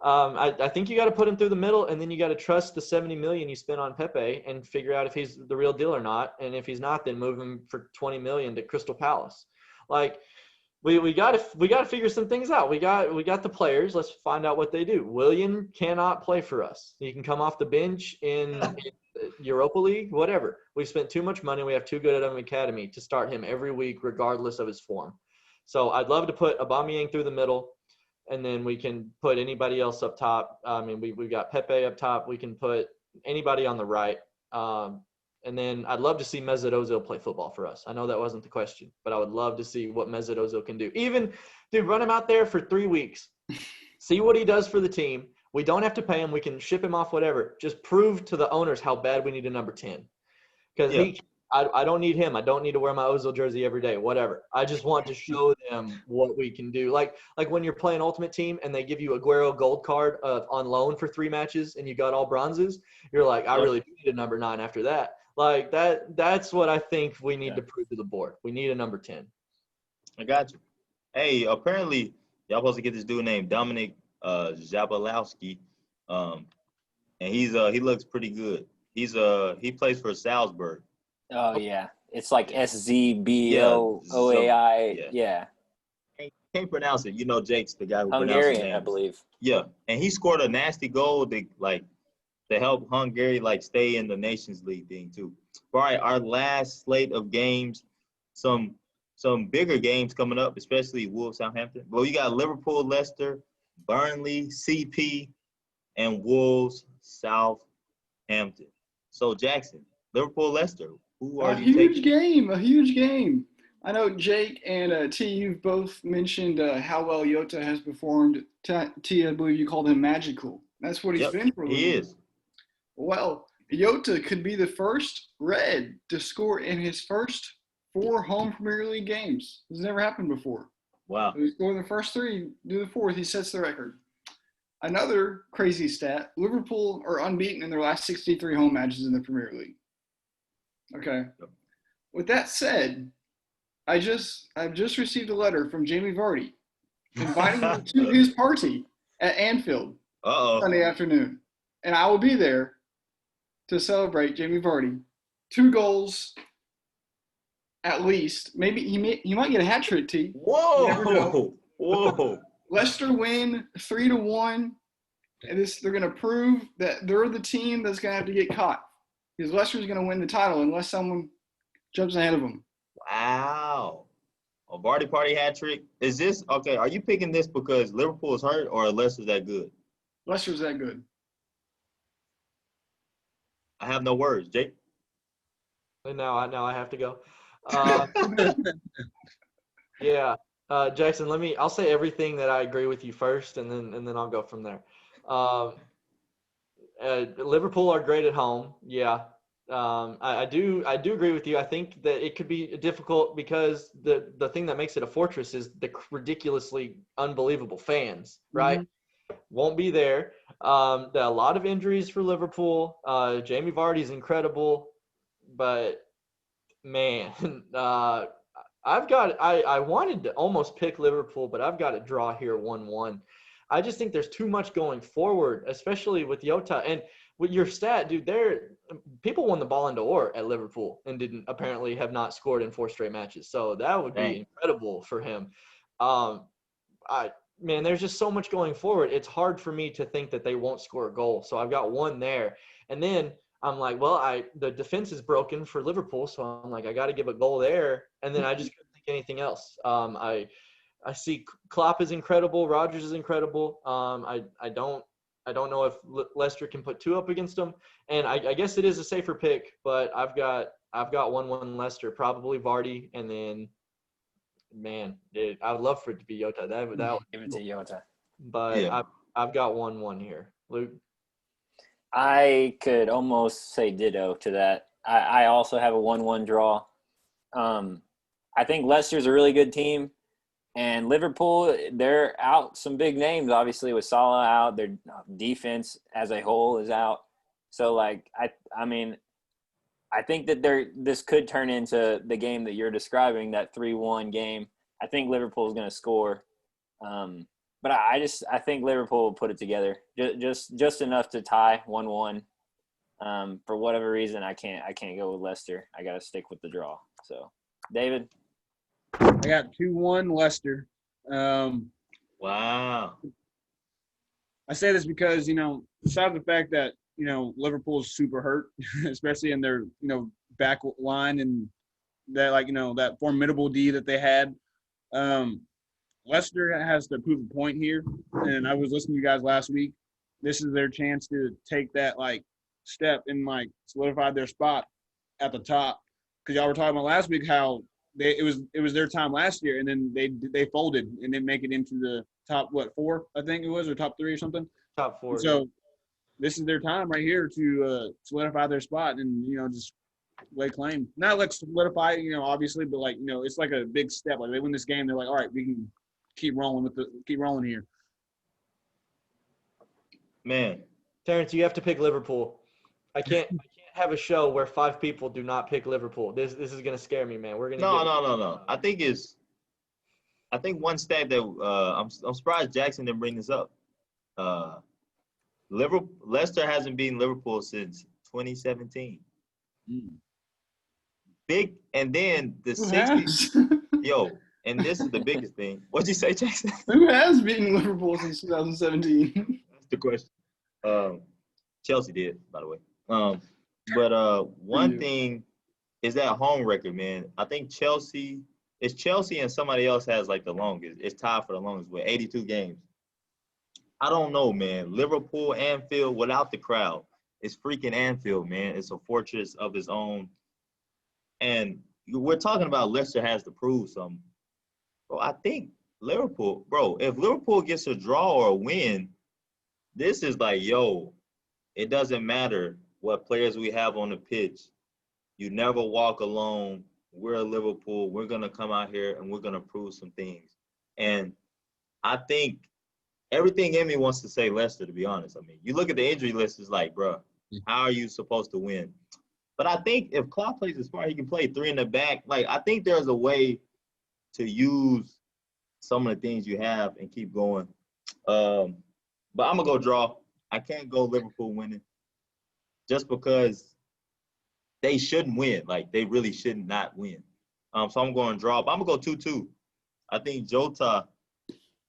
I think you got to put him through the middle, and then you got to trust the $70 million you spent on Pepe and figure out if he's the real deal or not. And if he's not, then move him for $20 million to Crystal Palace. Like, we got to figure some things out. We got the players. Let's find out what they do. Willian cannot play for us. He can come off the bench in Europa League, whatever. We've spent too much money. We have too good of an academy to start him every week, regardless of his form. So I'd love to put Aubameyang through the middle, and then we can put anybody else up top. We've got Pepe up top. We can put anybody on the right. And then I'd love to see Mesut Ozil play football for us. I know that wasn't the question, but I would love to see what Mesut Ozil can do. Run him out there for 3 weeks. See what he does for the team. We don't have to pay him. We can ship him off, whatever. Just prove to the owners how bad we need a number 10. Because I don't need him. I don't need to wear my Ozil jersey every day, whatever. I just want to show them what we can do. Like when you're playing Ultimate Team and they give you Aguero gold card on loan for 3 matches and you got all bronzes, you're like, I really do need a number 9 after that. Like that's what I think we need to prove to the board. We need a number 10. I got you. Hey, apparently y'all supposed to get this dude named Dominic Jabalowski, and he looks pretty good. He plays for Salzburg. Oh yeah, it's like SZBOOAI. Yeah, Can't pronounce it. You know, Jake's the guy who pronounces Hungarian, names. I believe. Yeah, and he scored a nasty goal to help Hungary stay in the Nations League thing too. All right, our last slate of games, some bigger games coming up, especially Wolves Southampton. Well, you got Liverpool, Leicester, Burnley, CP, and Wolves Southampton. So Jaxon, Liverpool, Leicester. Who are you taking? A huge game. I know Jake and T, you've both mentioned how well Jota has performed. T, I believe you called him magical. That's what he's been for a little He bit. is. Well, Jota could be the first Red to score in his first 4 home Premier League games. This has never happened before. Wow. He scored the first 3, do the 4th, he sets the record. Another crazy stat, Liverpool are unbeaten in their last 63 home matches in the Premier League. Okay. With that said, I've just received a letter from Jamie Vardy inviting me to his party at Anfield Sunday afternoon. And I will be there to celebrate Jamie Vardy. 2 goals at least. Maybe he might get a hat trick, T. Whoa. You never know. Whoa. Leicester win 3-1. And they're going to prove that they're the team that's going to have to get caught. Because Leicester's going to win the title unless someone jumps ahead of them. Wow. A Vardy party hat trick. Is this okay? Are you picking this because Liverpool is hurt or Leicester's that good? Leicester's that good. I have no words, Jake. And now I have to go. Yeah, Jaxon. I'll say everything that I agree with you first, and then I'll go from there. Liverpool are great at home. Yeah, I do agree with you. I think that it could be difficult because the thing that makes it a fortress is the ridiculously unbelievable fans, right? Mm-hmm. Won't be there. There are a lot of injuries for Liverpool. Jamie Vardy's incredible, but man, I wanted to almost pick Liverpool, but I've got to draw here 1-1. I just think there's too much going forward, especially with Jota. And with your stat, dude, people won the Ballon d'Or at Liverpool and apparently have not scored in 4 straight matches. So that would be incredible for him. There's just so much going forward. It's hard for me to think that they won't score a goal. So I've got 1 there. And then I'm like, the defense is broken for Liverpool. So I'm like, I got to give a goal there. And then I just couldn't think anything else. I see Klopp is incredible. Rodgers is incredible. I don't know if Leicester can put 2 up against them. And I guess it is a safer pick, but I've got 1-1 Leicester, probably Vardy, and then man, dude, I would love for it to be Jota. That would give it to Jota. But yeah. I've got 1-1 here. Luke? I could almost say ditto to that. I also have a 1-1 draw. I think Leicester's a really good team. And Liverpool, they're out some big names, obviously, with Salah out. Their defense as a whole is out. So, I think that this could turn into the game that you're describing, that 3-1 game. I think Liverpool is going to score. But I think Liverpool will put it together. Just enough to tie 1-1. For whatever reason, I can't go with Leicester. I got to stick with the draw. So, David? I got 2-1 Leicester. Wow. I say this because, besides the fact that, Liverpool's super hurt, especially in their, back line and that, that formidable D that they had. Leicester has to prove a point here. And I was listening to you guys last week. This is their chance to take that, step and, solidify their spot at the top. Because y'all were talking about last week how it was their time last year, and then they folded and didn't make it into the top 4 I think it was, or top 3 or something. Top 4. So this is their time right here to solidify their spot and just lay claim. Not solidify, obviously, but it's like a big step. They win this game, they're like, all right, we can keep rolling here. Man, Terence, you have to pick Liverpool. I can't have a show where 5 people do not pick Liverpool. This is gonna scare me, man. We're gonna No. I think one stat that I'm surprised Jackson didn't bring this up. Leicester hasn't beaten Liverpool since 2017. Big, and then the 60s. Yo, and this is the biggest thing. What'd you say, Jackson? Who has beaten Liverpool since 2017? That's the question. Chelsea did, by the way. But one thing is that home record, man. I think Chelsea and somebody else has like the longest. It's tied for the longest with 82 games. I don't know, man. Liverpool, Anfield, without the crowd. It's freaking Anfield, man. It's a fortress of its own. And we're talking about Leicester has to prove something. Bro, I think Liverpool, if Liverpool gets a draw or a win, this is like, yo, it doesn't matter what players we have on the pitch. You never walk alone. We're Liverpool. We're going to come out here and we're going to prove some things. And I think everything in me wants to say Leicester, to be honest. I mean, you look at the injury list, it's like, bro, how are you supposed to win? But I think if Klopp plays as far, he can play 3 in the back. Like, I think there's a way to use some of the things you have and keep going. But I'm going to go draw. I can't go Liverpool winning just because they shouldn't win. Like, they really should not win. So I'm going draw. But I'm going to go 2-2. I think Jota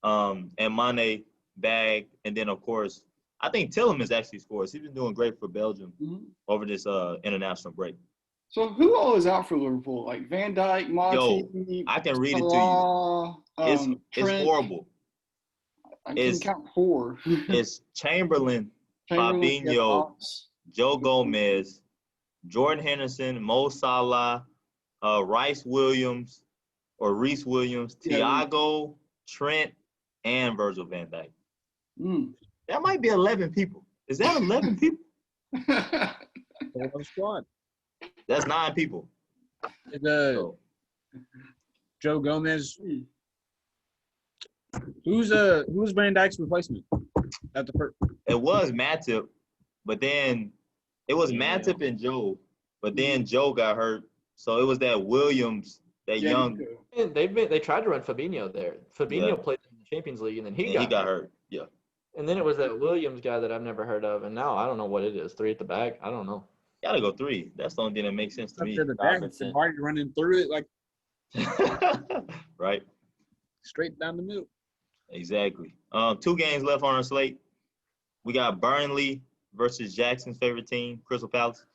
and Mane bag. And then, of course, I think Tielemans actually scores. He's been doing great for Belgium over this international break. So who all is out for Liverpool? Like Van Dijk, Martinez, Yo, I can read it to you. It's horrible. I can count 4. It's Chamberlain, Fabinho, Joe Gomez, Jordan Henderson, Mo Salah, Reece Williams, Thiago, Trent, and Virgil van Dijk. That might be 11 people. Is that 11 people? On squad. That's 9 people. Joe Gomez. Who's Van Dijk's replacement at the first? It was Matip, but then it was Matip and Joe, but then Joe got hurt, so it was that Williams, that young. They tried to run Fabinho there. Fabinho played in the Champions League, and then he got hurt. Yeah. And then it was that Williams guy that I've never heard of, and now I don't know what it is. 3 at the back, I don't know. Gotta go 3. That's the only thing that makes sense to me. The back, Marty running through it like right. Straight down the middle. Exactly. 2 games left on our slate. We got Burnley versus Jackson's favorite team, Crystal Palace.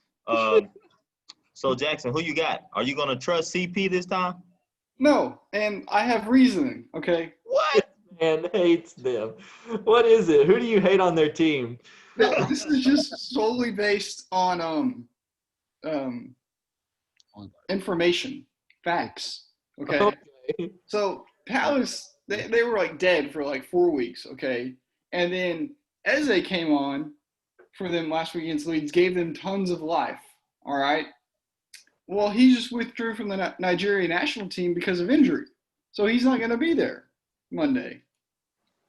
So Jackson, who you got? Are you gonna trust CP this time? No, and I have reasoning. Okay. What? Man hates them. What is it? Who do you hate on their team? This is just solely based on information, facts. Okay. So Palace, they were like dead for like 4 weeks. Okay, and then Eze came on for them last week against Leeds, gave them tons of life. All right. Well, he just withdrew from the Nigeria national team because of injury, so he's not going to be there Monday.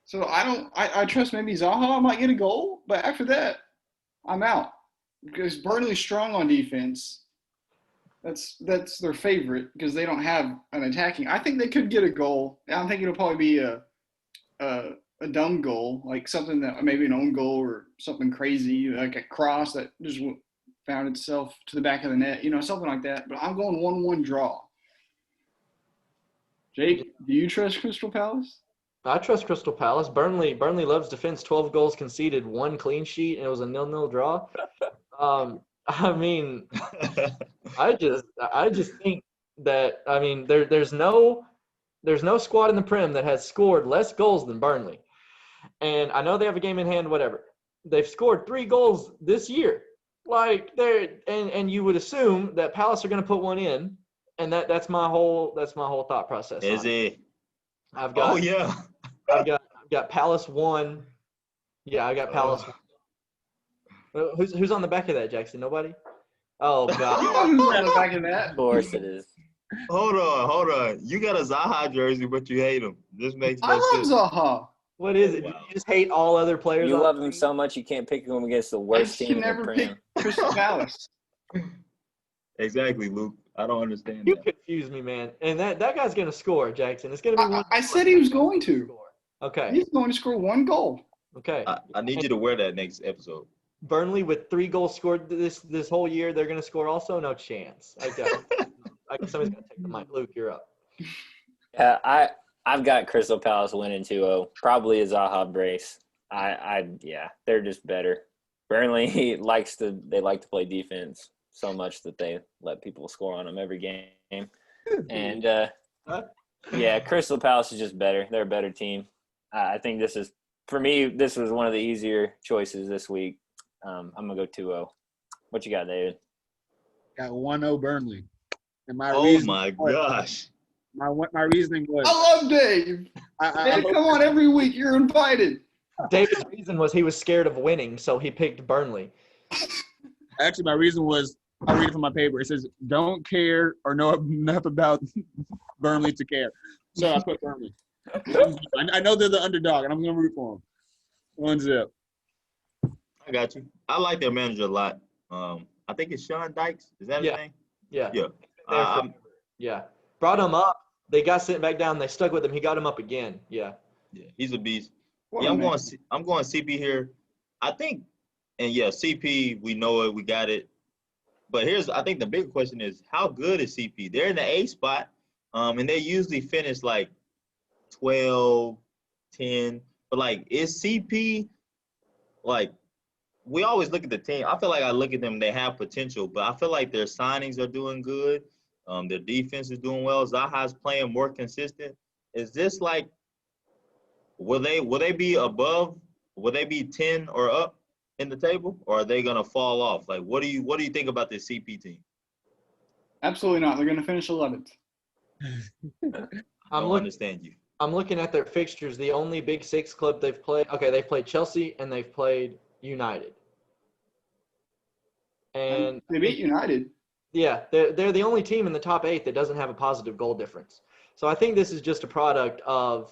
So I trust maybe Zaha might get a goal, but after that, I'm out because Burnley's strong on defense. That's their favorite because they don't have an attacking. I think they could get a goal. I think it'll probably be a dumb goal, like something that maybe an own goal or something crazy, like a cross that just found itself to the back of the net, something like that. But I'm going 1-1 draw. Jake, do you trust Crystal Palace? I trust Crystal Palace. Burnley loves defense. 12 goals conceded, 1 clean sheet, and it was a 0-0 draw. I mean, I just think that there's no squad in the Prem that has scored less goals than Burnley. And I know they have a game in hand, whatever. They've scored 3 goals this year. Like and you would assume that Palace are going to put one in, and that's my whole thought process. Is it? I've got I've got Palace 1. Yeah, I got Palace 1. Who's on the back of that, Jackson? Nobody? Oh God. Who's on the back of that? Of course it is. Hold on. You got a Zaha jersey, but you hate him. This makes no sense. I love Zaha. What is it? Wow. You just hate all other players? You love him so much you can't pick him against the worst team in the Prem. Crystal Palace. Exactly, Luke. I don't understand You that. confuse me, man. And that guy's going to score, Jackson. It's going to be one. I said he was going to. Okay. He's going to score 1 goal. Okay. I need you to wear that next episode. Burnley with 3 goals scored this whole year, they're going to score also? No chance. I doubt it. Somebody's going to take the mic. Luke, you're up. Yeah, I've got Crystal Palace winning 2-0. Probably a Zaha brace. Yeah, they're just better. Burnley like to play defense so much that they let people score on them every game. And yeah, Crystal Palace is just better. They're a better team. I think this was one of the easier choices this week. I'm gonna go 2-0. What you got, David? Got 1-0 Burnley. And my gosh. My reasoning was I love Dave. Dave, come on every week. You're invited. David's reason was he was scared of winning, so he picked Burnley. Actually, my reason was, I'll read it from my paper. It says, don't care or know enough about Burnley to care. So I put Burnley. I know they're the underdog, and I'm going to root for them. 1-0. I got you. I like their manager a lot. I think it's Sean Dykes. Is that his name? Yeah. Yeah. Yeah. Brought him up. They got sent back down. They stuck with him. He got him up again. Yeah. Yeah, he's a beast. What Yeah, a I'm man. going CP here. I think, and yeah, CP, we know it, we got it. But I think the big question is, how good is CP? They're in the A spot, and they usually finish like 12, 10. But like, is CP like? We always look at the team. I feel like I look at them; they have potential, but I feel like their signings are doing good. Their defense is doing well. Zaha's playing more consistent. Is this like? Will they be above? Will they be 10 or up in the table, or are they gonna fall off? Like, what do you think about this CP team? Absolutely not. They're going to finish 11th. I don't understand you. I'm looking at their fixtures. The only Big Six club they've played. Okay, they've played Chelsea and they've played United. And They beat United. yeah, they're the only team in the top 8 that doesn't have a positive goal difference. So I think this is just a product of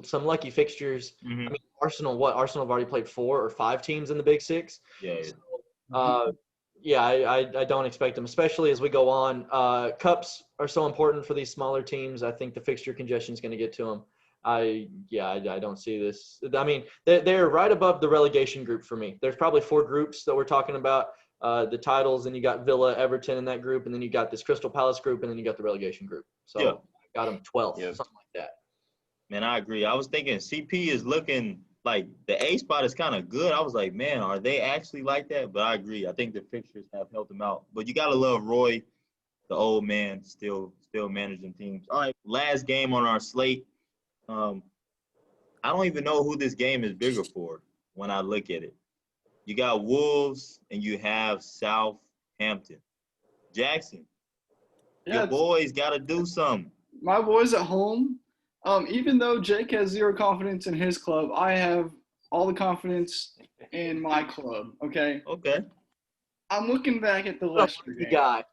some lucky fixtures. Mm-hmm. I mean, Arsenal have already played 4 or 5 teams in the Big Six. Yeah. So, I don't expect them, especially as we go on. Cups are so important for these smaller teams. I think the fixture congestion is going to get to them. I don't see this. I mean, they're right above the relegation group for me. There's probably 4 groups that we're talking about. The titles, and you got Villa, Everton in that group, and then you got this Crystal Palace group, and then you got the relegation group. So yeah. I got them 12th, Yeah. something like that. Man, I agree. I was thinking CP is looking like the A spot is kind of good. I was like, man, are they actually like that? But I agree. I think the fixtures have helped them out. But you gotta love Roy, the old man, still managing teams. All right, last game on our slate. I don't even know who this game is bigger for when I look at it. You got Wolves and you have Southampton. Jaxon, your boys got to do something. My boys at home. Even though Jake has 0 confidence in his club, I have all the confidence in my club. Okay. Okay. I'm looking back at the Leicester game. Guy.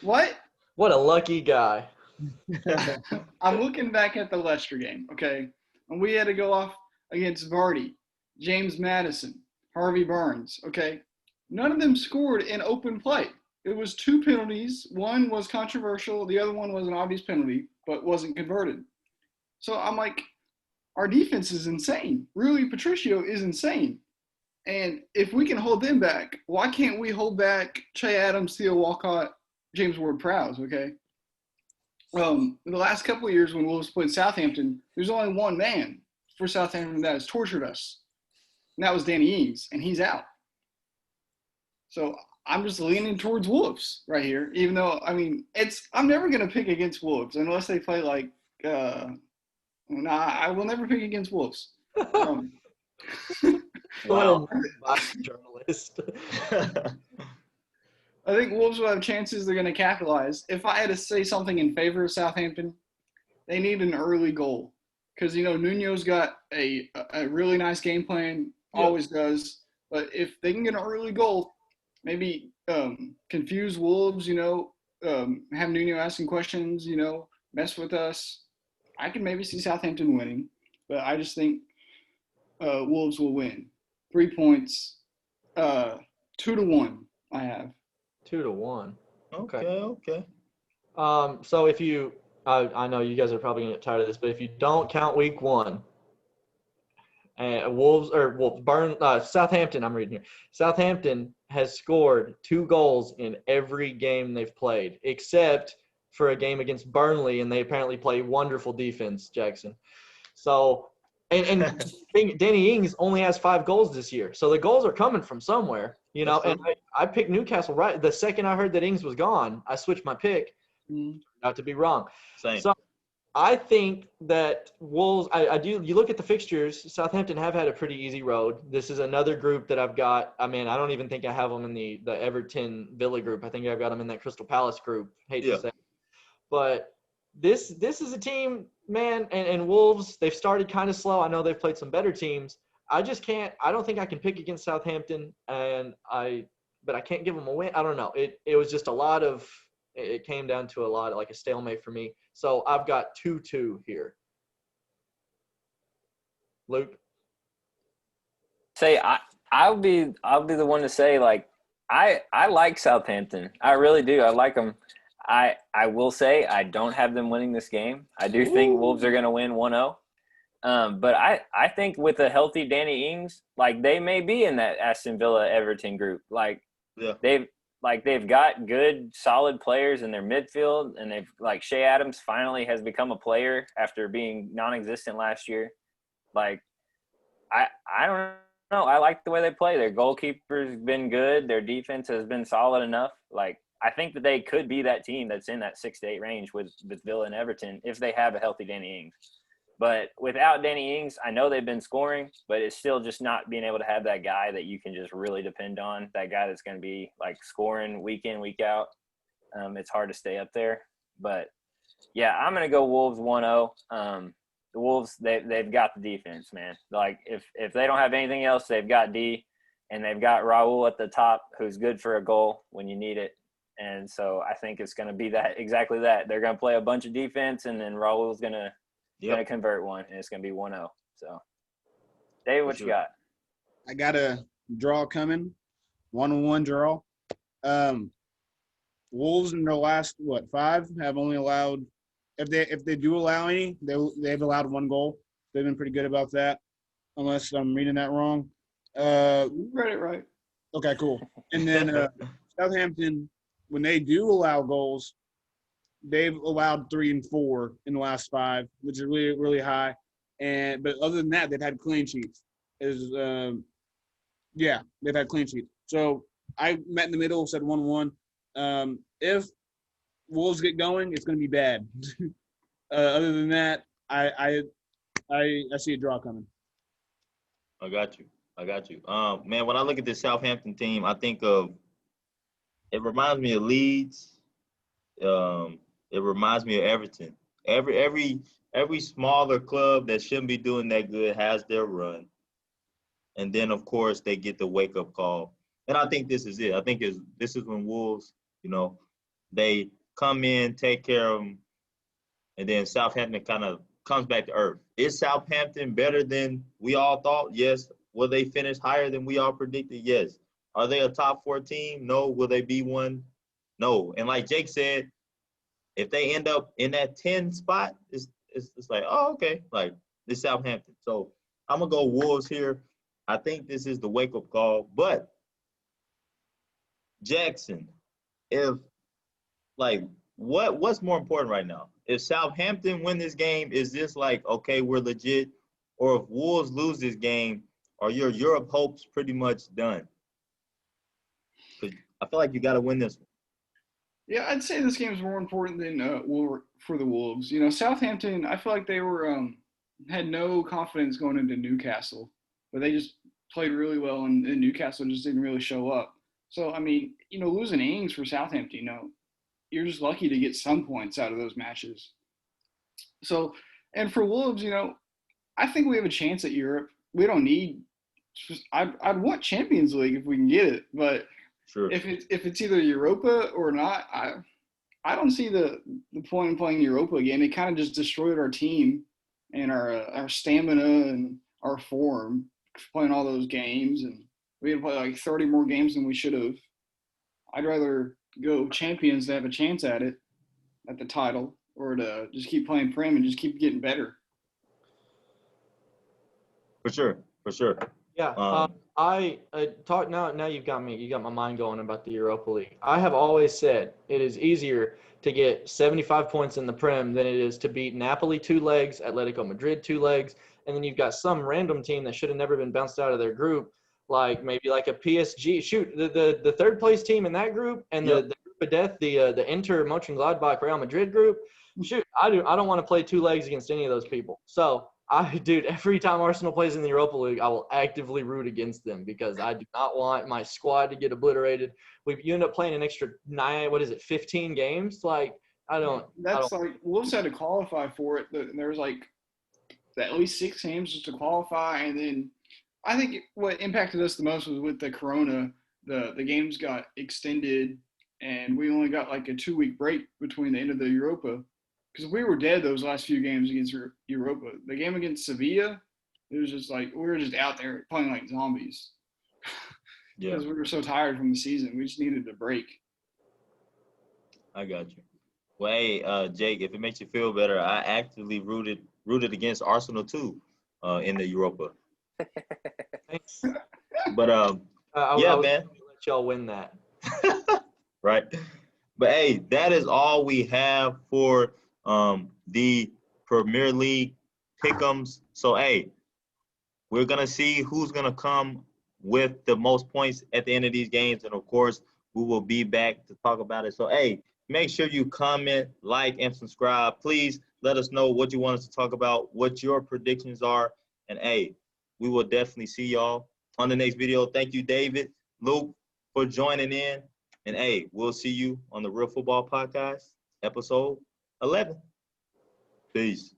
What? What a lucky guy. I'm looking back at the Leicester game. Okay, and we had to go off against Vardy, James Maddison, Harvey Barnes. Okay, none of them scored in open play. It was 2 penalties. One was controversial. The other one was an obvious penalty, but wasn't converted. So I'm like, our defense is insane. Rui Patricio is insane. And if we can hold them back, why can't we hold back Che Adams, Theo Walcott, James Ward-Prowse, okay? In the last couple of years when Wolves played Southampton, there's only one man for Southampton that has tortured us. And that was Danny Ings, and he's out. So I'm just leaning towards Wolves right here, even though, I mean, I'm never going to pick against Wolves unless they play like I will never pick against Wolves. Wow. Journalist. I think Wolves will have chances. They're going to capitalize. If I had to say something in favor of Southampton, they need an early goal. Because, Nuno's got a really nice game plan, always does. But if they can get an early goal, maybe confuse Wolves, have Nuno asking questions, mess with us. I can maybe see Southampton winning. But I just think Wolves will win. 3 points, 2-1 I have. 2-1. Okay. So if you, I know you guys are probably gonna get tired of this, but if you don't count week 1, Southampton. I'm reading here. Southampton has scored 2 goals in every game they've played, except for a game against Burnley, and they apparently play wonderful defense, Jackson. So, and Danny Ings only has 5 goals this year, so the goals are coming from somewhere, you know. And I picked Newcastle right the second I heard that Ings was gone. I switched my pick, not to be wrong. Same. So I think that Wolves. I do. You look at the fixtures. Southampton have had a pretty easy road. This is another group that I've got. I mean, I don't even think I have them in the Everton Villa group. I think I've got them in that Crystal Palace group. Hate to say, but this is a team, man. And Wolves. They've started kind of slow. I know they've played some better teams. I just can't. I don't think I can pick against Southampton, but I can't give them a win. I don't know. It was just a lot of. It came down to a lot, like a stalemate for me. So I've got 2-2 here. Luke? I'll be the one to say, like, I like Southampton. I really do. I like them. I will say I don't have them winning this game. I do think Wolves are going to win 1-0. But I think with a healthy Danny Ings, like, they may be in that Aston Villa Everton group. Like, they've got good, solid players in their midfield, and they've, like, Shea Adams finally has become a player after being non-existent last year. Like, I don't know. I like the way they play. Their goalkeeper's been good. Their defense has been solid enough. Like, I think that they could be that team that's in that 6 to 8 range with Villa and Everton if they have a healthy Danny Ings. But without Danny Ings, I know they've been scoring, but it's still just not being able to have that guy that you can just really depend on, that guy that's going to be, like, scoring week in, week out. It's hard to stay up there. But, yeah, I'm going to go Wolves 1-0. The Wolves, they've got the defense, man. Like, if they don't have anything else, they've got D, and they've got Raul at the top, who's good for a goal when you need it. And so I think it's going to be exactly that. They're going to play a bunch of defense, and then Raul's going to convert one, and it's going to be 1-0. So, Dave, what you got? I got a draw coming, 1-1 draw. Wolves in their last 5 have only allowed, if they do allow any, they've allowed 1 goal. They've been pretty good about that, unless I'm reading that wrong. You read it right. Okay, cool. And then Southampton, when they do allow goals, they've allowed 3 and 4 in the last 5, which is really, really high. But other than that, they've had clean sheets. They've had clean sheets. So I met in the middle, said 1-1. If Wolves get going, it's going to be bad. Other than that, I see a draw coming. I got you. Man, when I look at this Southampton team, I think of it reminds me of Leeds. It reminds me of Everton. Every smaller club that shouldn't be doing that good has their run, and then of course they get the wake up call. And I think this is it. I think this is when Wolves, they come in, take care of them, and then Southampton kind of comes back to earth. Is Southampton better than we all thought? Yes. Will they finish higher than we all predicted? Yes. Are they a top 4 team? No. Will they be one? No. And like Jake said, if they end up in that 10 spot, it's like, oh, okay, like this Southampton. So I'm gonna go Wolves here. I think this is the wake-up call. But Jackson, what's more important right now? If Southampton win this game, is this like, okay, we're legit? Or if Wolves lose this game, are your Europe hopes pretty much done? Because I feel like you got to win this one. Yeah, I'd say this game is more important than for the Wolves. Southampton, I feel like they were had no confidence going into Newcastle, but they just played really well, and Newcastle just didn't really show up. So, I mean, losing Ings for Southampton, you're just lucky to get some points out of those matches. So, and for Wolves, I think we have a chance at Europe. We don't need – I'd want Champions League if we can get it, but – sure. If it's either Europa or not, I don't see the point in playing Europa again. It kind of just destroyed our team and our stamina and our form playing all those games, and we had to play like 30 more games than we should have. I'd rather go champions to have a chance at it, at the title, or to just keep playing Prem and just keep getting better. For sure. Yeah. I talk now. Now you've got me. You got my mind going about the Europa League. I have always said it is easier to get 75 points in the Prem than it is to beat Napoli 2 legs, Atletico Madrid 2 legs, and then you've got some random team that should have never been bounced out of their group, like maybe like a PSG. Shoot, the third place team in that group and the group of death, the Inter Mönchengladbach Real Madrid group. Shoot, I don't want to play 2 legs against any of those people. So dude, every time Arsenal plays in the Europa League, I will actively root against them because I do not want my squad to get obliterated. You end up playing an extra 15 games? Like, Like Wolves had to qualify for it. There was like at least 6 games just to qualify, and then I think what impacted us the most was with the Corona. The games got extended, and we only got like a 2-week break between the end of the Europa. Because we were dead those last few games against Europa. The game against Sevilla, it was just like we were just out there playing like zombies. Yeah. Because we were so tired from the season. We just needed a break. I got you. Well, hey, Jake, if it makes you feel better, I actively rooted against Arsenal too in the Europa. Thanks. But yeah, man. Let y'all win that. Right. But hey, that is all we have for the Premier League pick'ems. So hey, we're gonna see who's gonna come with the most points at the end of these games, and of course, we will be back to talk about it. So hey, make sure you comment, like, and subscribe. Please let us know what you want us to talk about, what your predictions are, and hey, we will definitely see y'all on the next video. Thank you, David, Luke, for joining in, and hey, we'll see you on the Real Football Podcast, episode 11. Peace.